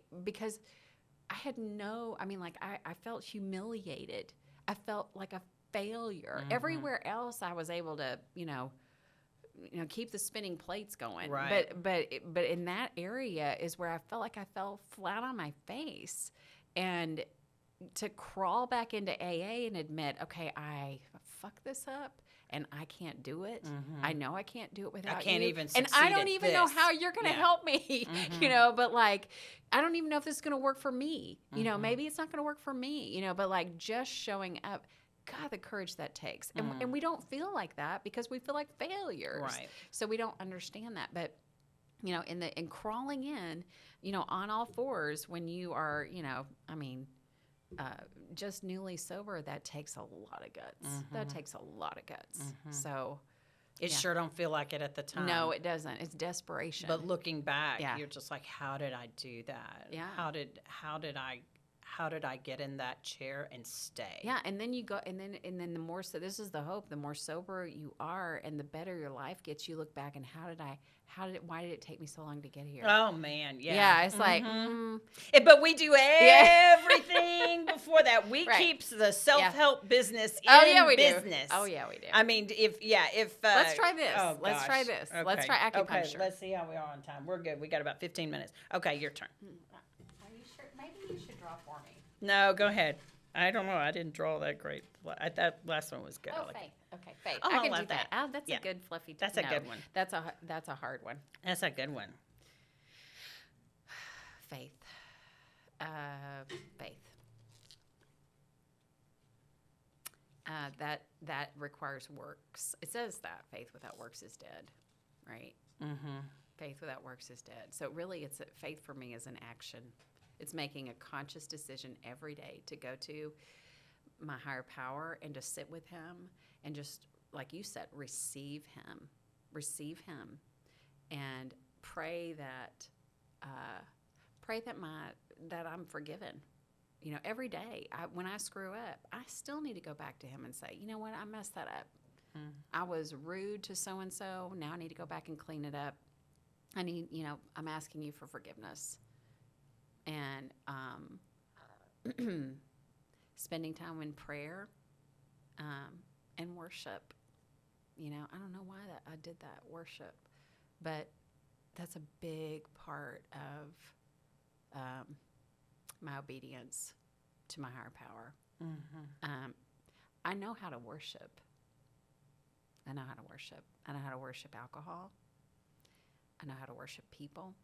had I felt humiliated. I felt like a failure. Everywhere else I was able to, keep the spinning plates going. Right. But in that area is where I felt like I fell flat on my face. And to crawl back into AA and admit, okay, I fucked this up and I can't do it. I know I can't do it without you. I can't even and succeed I don't at even know this. how you're going to help me, but like, I don't even know if this is going to work for me. Maybe it's not going to work for me, but like just showing up, God, the courage that takes. And we don't feel like that because we feel like failures. Right. So we don't understand that. But in crawling in, on all fours when you are, just newly sober, that takes a lot of guts. That takes a lot of guts. So It sure don't feel like it at the time. no, it doesn't. It's desperation. But looking back, Yeah. you're just like, how did I do that? Yeah. How did I get in that chair and stay? Yeah, and then you go, and then the more so, this is the hope. The more sober you are, and the better your life gets. You look back and why did it take me so long to get here? Oh man, yeah. Yeah, it's like, But we do everything before that. We Right. keeps the self-help business in oh yeah, we business. do. Oh yeah, we do. I mean, if Let's try this. Oh, Let's try gosh. this. Let's try Okay, acupuncture. let's see how we are on time. We're good. We got about 15 minutes. Okay, your turn. Are you sure? Maybe you should draw for me. No, go ahead. I don't know. I didn't draw that great. That last one was good. I Oh, like it. Faith. Okay, Faith. Oh, I I can love do that. that. Oh, that's Yeah. a good fluffy. That's a good one. That's a hard one. That's a good one. Faith. Faith. That requires works. It says that faith without works is dead, right? Mm-hmm. Faith without works is dead. So really, faith for me is an action. It's making a conscious decision every day to go to my higher power and to sit with Him and just, like you said, receive Him, and pray that that I'm forgiven. Every day when I screw up, I still need to go back to Him and say, you know what, I messed that up. I was rude to so and so. Now I need to go back and clean it up. I'm asking you for forgiveness. And spending time in prayer and worship. I don't know why I did that, worship. But that's a big part of my obedience to my higher power. Mm-hmm. I know how to worship. I know how to worship alcohol. I know how to worship people.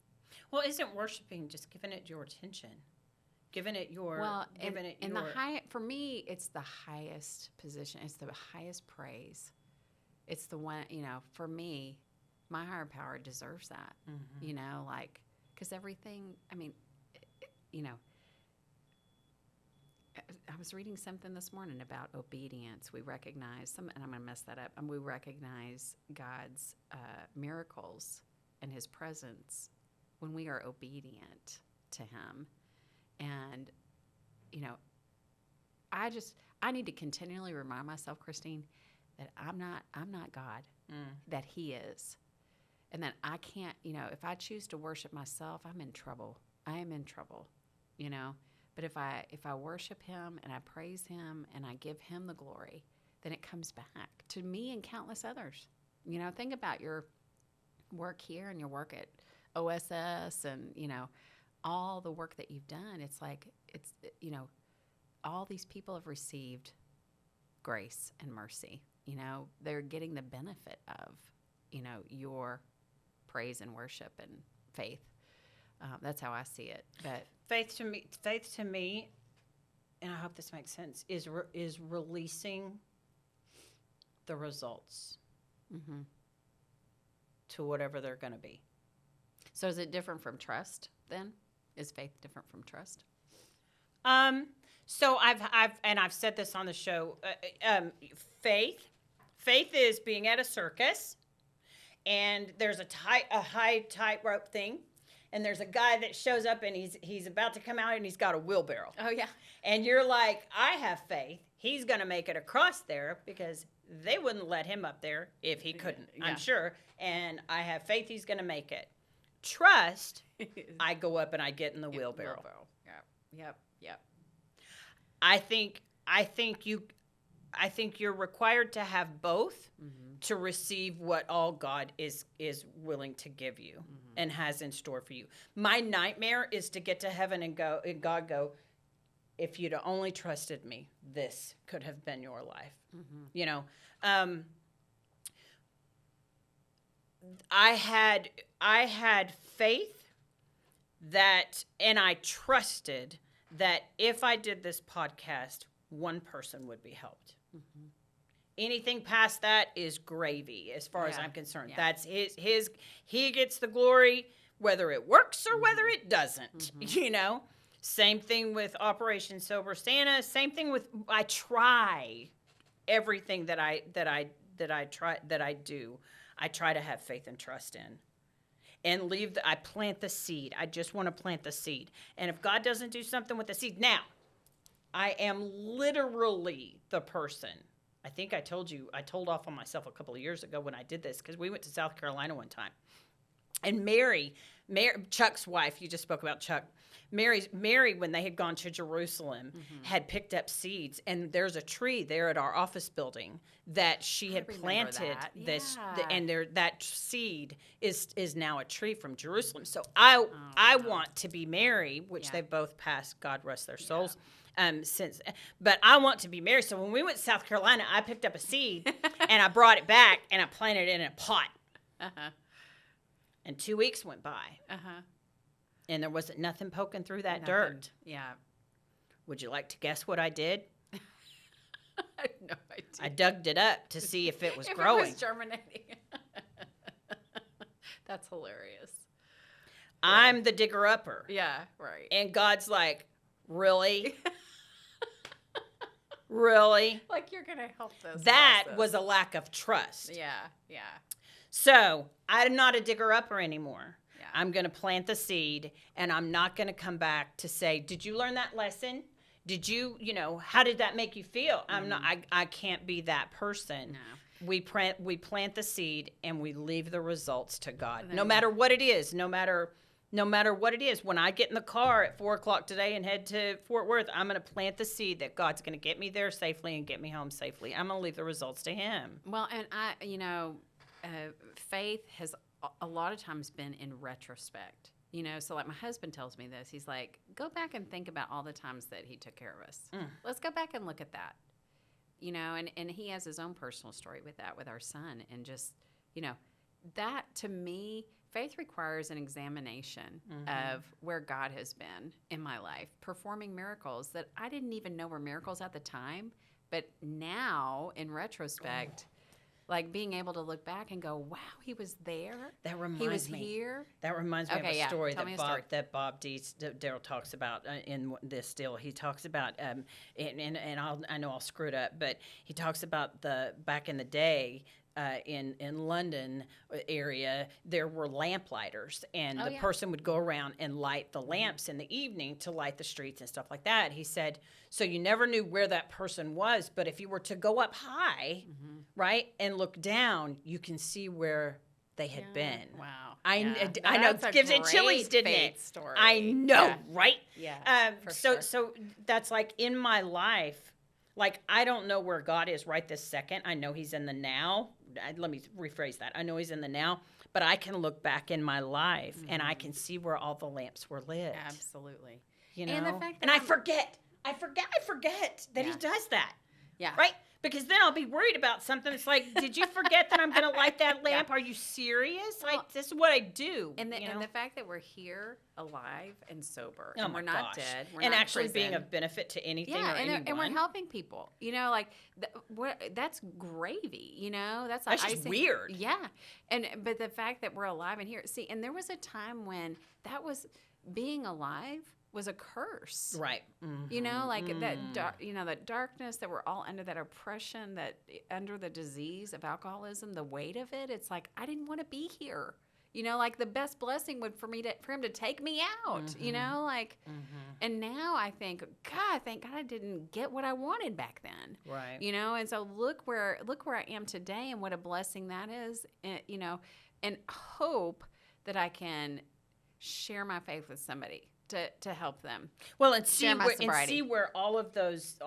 Well, isn't worshiping just giving it your attention? Giving it your for me, it's the highest position. It's the highest praise. It's the one, for me, my higher power deserves that. Mm-hmm. Because everything, I was reading something this morning about obedience. We recognize and I'm going to mess that up. We recognize God's miracles and His presence when we are obedient to Him. And, I need to continually remind myself, Christine, that I'm not God, that He is. And that I can't, if I choose to worship myself, I'm in trouble. I am in trouble, But if I worship Him and I praise Him and I give Him the glory, then it comes back to me and countless others. Think about your work here and your work at OSS and, all the work that you've done. It's like, all these people have received grace and mercy. They're getting the benefit of, your praise and worship and faith. That's how I see it. But Faith to me, and I hope this makes sense, is releasing the results to whatever they're going to be. So is it different from trust then? Is faith different from trust? So I've said this on the show. Faith is being at a circus, and there's a high tightrope thing, and there's a guy that shows up, and he's about to come out, and he's got a wheelbarrow. Oh yeah. And you're like, I have faith he's going to make it across there because they wouldn't let him up there if he couldn't. Yeah. I'm sure, and I have faith he's going to make it. Trust, I go up and I get in the wheelbarrow. Yep. I think you're required to have both to receive what all God is willing to give you and has in store for you. My nightmare is to get to heaven and God go, if you'd only trusted me, this could have been your life. I had faith that, and I trusted that if I did this podcast, one person would be helped. Anything past that is gravy, as far as I'm concerned. Yeah. That's he gets the glory, whether it works or whether it doesn't. Same thing with Operation Sober Santa. Same thing with I try everything that I do. I try to have faith and trust in. And I plant the seed. I just want to plant the seed. And if God doesn't do something with the seed, now, I am literally the person. I think I told off on myself a couple of years ago when I did this, because we went to South Carolina one time. And Mary, Chuck's wife, you just spoke about Chuck. Mary, when they had gone to Jerusalem, had picked up seeds, and there's a tree there at our office building that she had planted that seed is now a tree from Jerusalem. So I want to be Mary, which they've both passed, God rest their souls. But I want to be Mary. So when we went to South Carolina, I picked up a seed and I brought it back and I planted it in a pot. And 2 weeks went by. And there wasn't nothing poking through that dirt. Yeah. Would you like to guess what I did? I had no idea. I dug it up to see if it was growing. It was germinating. That's hilarious. I'm the digger-upper. Yeah, right. And God's like, really? Really? Like you're going to help this That process. was a lack of trust. Yeah. So I'm not a digger-upper anymore. Yeah. I'm going to plant the seed, and I'm not going to come back to say, did you learn that lesson? Did you, how did that make you feel? I'm not. I can't be that person. No. We plant the seed and we leave the results to God. There No you matter what it is, no matter what it is. When I get in the car at 4:00 today and head to Fort Worth, I'm going to plant the seed that God's going to get me there safely and get me home safely. I'm going to leave the results to Him. Well, and faith has a lot of times been in retrospect. So like my husband tells me this. He's like, go back and think about all the times that he took care of us. Let's go back and look at that. And he has his own personal story with that, with our son. And just, that to me, faith requires an examination of where God has been in my life, performing miracles that I didn't even know were miracles at the time. But now, in retrospect, like being able to look back and go, wow, he was there. That reminds he was me. here. That reminds me of Okay, a yeah. story Tell me a story. that Bob Darrell talks about in this deal. He talks about, and I know I'll screw it up, but he talks about back in the day. In London area, there were lamplighters, and the person would go around and light the lamps in the evening to light the streets and stuff like that. He said, so you never knew where that person was, but if you were to go up high, right, and look down, you can see where they had been. Wow. I know. That's a It gives it chillies, great didn't faith it? story. I know, Yeah. right? Yeah. For sure. So that's like in my life. Like, I don't know where God is right this second. I know He's in the now. Let me rephrase that. I know He's in the now, but I can look back in my life and I can see where all the lamps were lit. Absolutely. And the fact that I forget that He Yeah. does that. Yeah. Right? Because then I'll be worried about something. It's like, did you forget that I'm going to light that lamp? Yeah. Are you serious? Well, Like, this is what I do. And you know? the fact that we're here, alive, and sober, Oh and my we're not gosh. dead, we're and not in actually being prison. of benefit to anything or and anyone. we're helping people. That's gravy. That's That's icing. just weird. Yeah, but the fact that we're alive and here. See, and there was a time when that was being alive was a curse. Right. That darkness that we're all under, that oppression, that under the disease of alcoholism, the weight of it. It's like, I didn't want to be here. Like the best blessing would for him to take me out. And now I think, God, thank God I didn't get what I wanted back then. Right. And so look where I am today, and what a blessing that is. And hope that I can share my faith with somebody to help them. Well, and Share my sobriety. see where all of those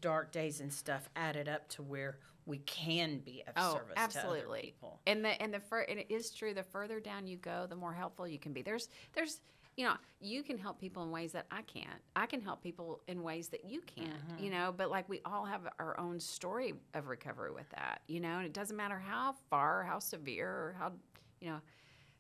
dark days and stuff added up to where we can be of service to other people. And it is true. The further down you go, the more helpful you can be. There's you can help people in ways that I can't. I can help people in ways that you can't. But like we all have our own story of recovery with that. And it doesn't matter how far, how severe, or how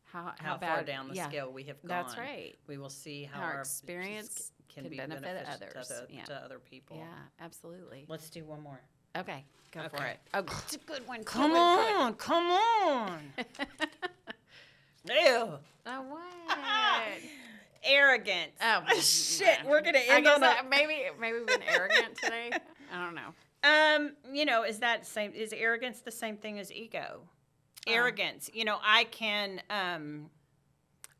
How bad, far down the scale we have gone. That's right. We will see how Our our experience can can be benefit beneficial others. to other people. Yeah, absolutely. Let's do one more. Okay, go for Okay. it. Oh, it's a good one. Come on. Ew. Oh, what? Arrogance. Oh, shit. We're gonna I end guess on that. maybe we've been arrogant today. I don't know. Is that same? Is arrogance the same thing as ego? Arrogance. I can.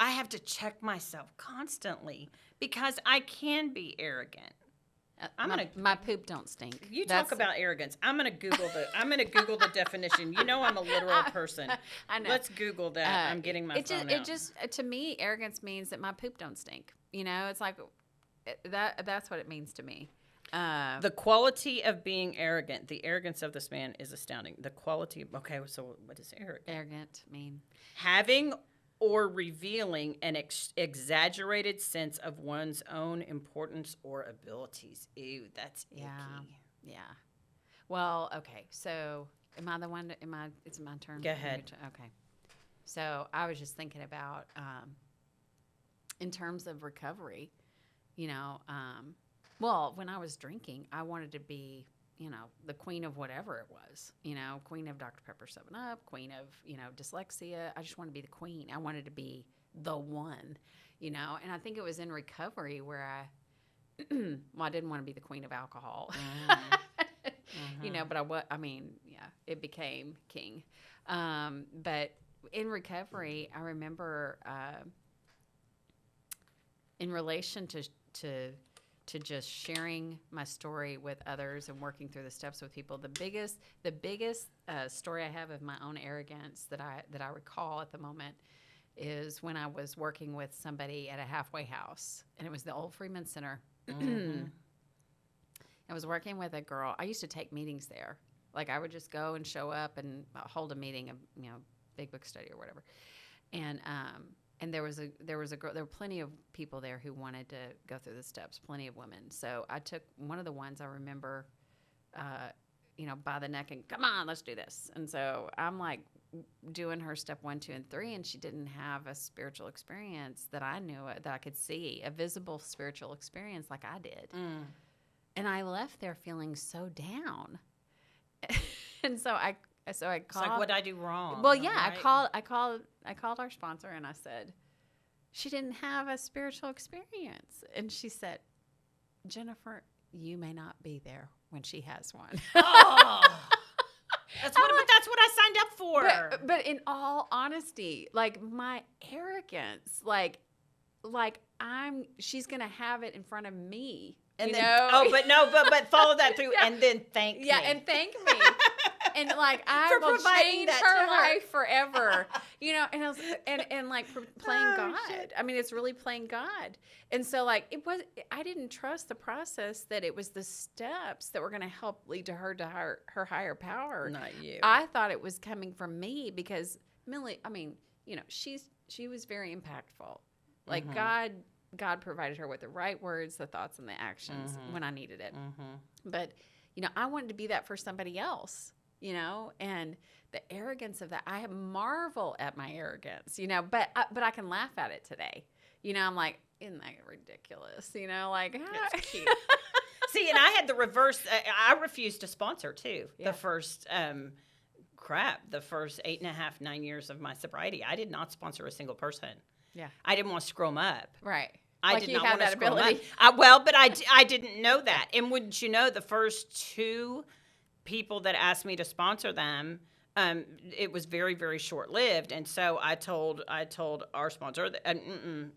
I have to check myself constantly because I can be arrogant. My poop don't stink. You talk about arrogance. I'm gonna Google the definition. I'm a literal person. I know. Let's Google that. I'm getting my phone out. It just to me, arrogance means that my poop don't stink. It's like that's what it means to me. The quality of being arrogant. The arrogance of this man is astounding. The quality. Okay, so what does Arrogant mean? Having or revealing an exaggerated sense of one's own importance or abilities. Ew, that's icky. Yeah. Well, okay. So, am I the one? It's my turn. Go ahead. Okay. So I was just thinking about, in terms of recovery, well, when I was drinking, I wanted to be, the queen of whatever it was, queen of Dr. Pepper 7-Up, queen of, dyslexia. I just wanted to be the queen. I wanted to be the one, and I think it was in recovery where I didn't want to be the queen of alcohol, but it became king. But in recovery, I remember, in relation to to just sharing my story with others and working through the steps with people. The biggest story I have of my own arrogance that I recall at the moment is when I was working with somebody at a halfway house, and it was the old Freeman Center. Mm-hmm. I was working with a girl. I used to take meetings there. Like I would just go and show up and hold a meeting, big book study or whatever. And there was a girl. There were plenty of people there who wanted to go through the steps. Plenty of women. So I took one of the ones I remember, by the neck and come on, let's do this. And so I'm like doing her step 1, 2, and 3, and she didn't have a spiritual experience that I knew that I could see, a visible spiritual experience like I did. Mm. And I left there feeling so down. And so I called. It's like, what did I do wrong? Well, yeah, right? I called our sponsor and I said, she didn't have a spiritual experience. And she said, Jennifer, you may not be there when she has one. Oh, that's what I signed up for. But in all honesty, like my arrogance, like she's gonna have it in front of me. And then, but follow that through Yeah. and then thank me. Yeah, and thank me. And like I For will providing change that her to her. life forever, and I was and like playing Oh, God. shit. I mean, it's really playing God. And so like I didn't trust the process that it was the steps that were going to help lead to her higher power. Not you. I thought it was coming from me because Millie. I mean, she was very impactful. Like Mm-hmm. God provided her with the right words, the thoughts, and the actions when I needed it. Mm-hmm. But, I wanted to be that for somebody else, and the arrogance of that, I marvel at my arrogance, but I can laugh at it today. I'm like, isn't that ridiculous? Like, It's cute. See, and I had the reverse. I refused to sponsor too. Yeah. The first, the first 8.5, 9 years of my sobriety, I did not sponsor a single person. Yeah. I didn't want to screw them up. Right. I Like did you not have want to that screw them ability. up. But I didn't know that. And wouldn't you know, the first 2 people that asked me to sponsor them, it was very, very short-lived. And so I told our sponsor, that,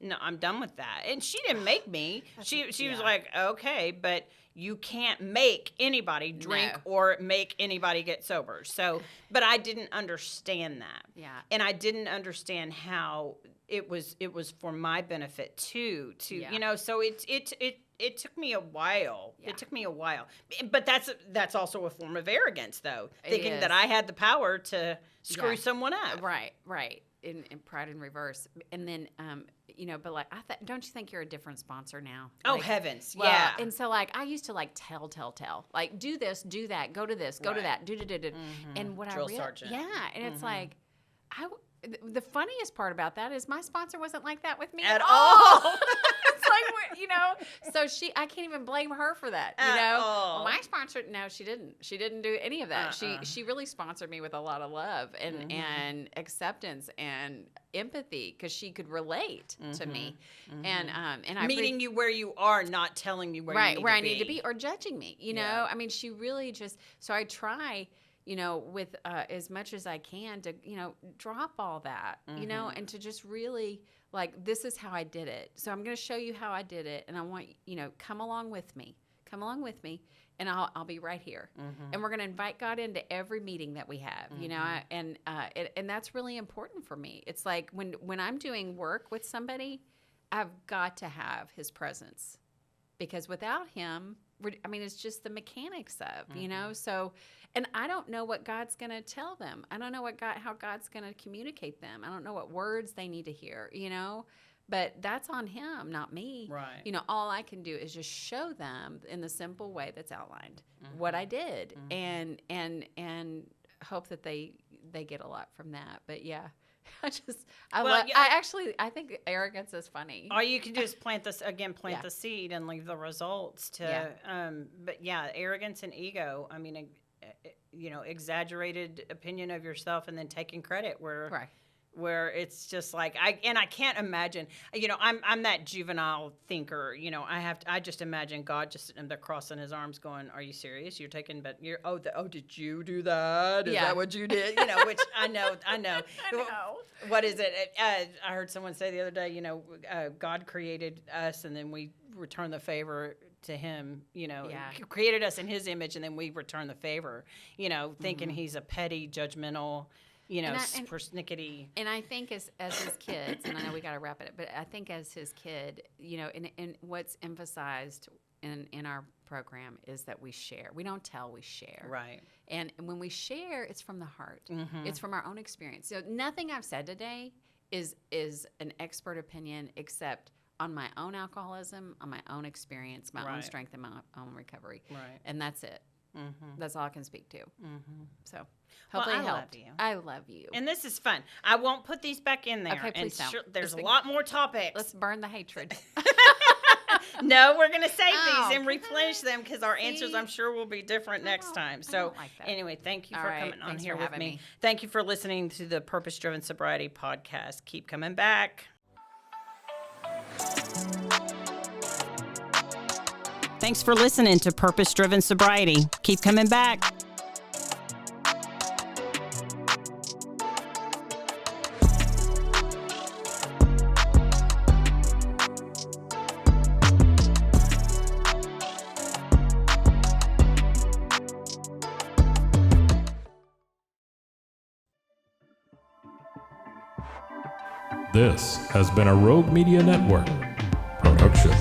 no, I'm done with that. And she didn't make me. She was like, okay, but you can't make anybody drink No. or make anybody get sober. So, but I didn't understand that. Yeah. And I didn't understand how it was for my benefit too. Yeah. So it took me a while. Yeah. It took me a while. But that's also a form of arrogance, though, It thinking is. that I had the power to screw Yeah. someone up. Right. In pride in reverse. And then, but like, don't you think you're a different sponsor now? Oh, Like, heavens. well, yeah. And so, like, I used to, like, tell. Like, do this, do that, go to this, go to Right. that, do. And what Drill I realized, sergeant. yeah, and it's like, the funniest part about that is my sponsor wasn't like that with me At at all. all. It's like, so I can't even blame her for that, At all. Well, my sponsor, no, she didn't do any of that. She really sponsored me with a lot of love and acceptance and empathy because she could relate to me, and I Meeting you where you are, not telling you where you need where to I need to be, or judging me. Yeah. I mean, she really just. So I try, with as much as I can to, drop all that, and to just really like, this is how I did it. So I'm going to show you how I did it, and I want come along with me, and I'll be right here, and we're going to invite God into every meeting that we have, and that's really important for me. It's like when I'm doing work with somebody, I've got to have His presence, because without Him, it's just the mechanics of, so, and I don't know what God's going to tell them. I don't know how God's going to communicate them. I don't know what words they need to hear, but that's on Him, not me. Right. All I can do is just show them in the simple way that's outlined what I did, and hope that they get a lot from that. But yeah. I think arrogance is funny. All you can do is plant Yeah. the seed and leave the results to. Yeah. But yeah, arrogance and ego. I mean, exaggerated opinion of yourself and then taking credit where it's just like I can't imagine. I'm that juvenile thinker. I just imagine God just sitting there crossing His arms, going, "Are you serious? You're taking, but you're did you do that? Is that what you did? Which I know. I know. What is it? I heard someone say the other day, God created us and then we return the favor to him, Yeah. created us in his image, and then we return the favor, thinking he's a petty, judgmental, persnickety. And I think as his kids, and I know we got to wrap it up, but I think as his kid, and what's emphasized in our program is that we share. We don't tell, we share. Right. And when we share, it's from the heart. It's from our own experience. So nothing I've said today is an expert opinion except on my own alcoholism, on my own experience, my own strength, and my own recovery. Right. And that's it. That's all I can speak to. So Well, hopefully I it love helped. you. I love you. And this is fun. I won't put these back in there. Okay, please and don't. There's Let's a lot more topics. Let's burn the hatred. No, we're going to save Oh, these and replenish them because our answers, see? I'm sure, will be different next time. I So, don't like that. anyway, thank you All for right, coming on thanks here for with having me. me. Thank you for listening to the Purpose Driven Sobriety podcast. Keep coming back. Thanks for listening to Purpose Driven Sobriety. Keep coming back. This has been a Rogue Media Network production.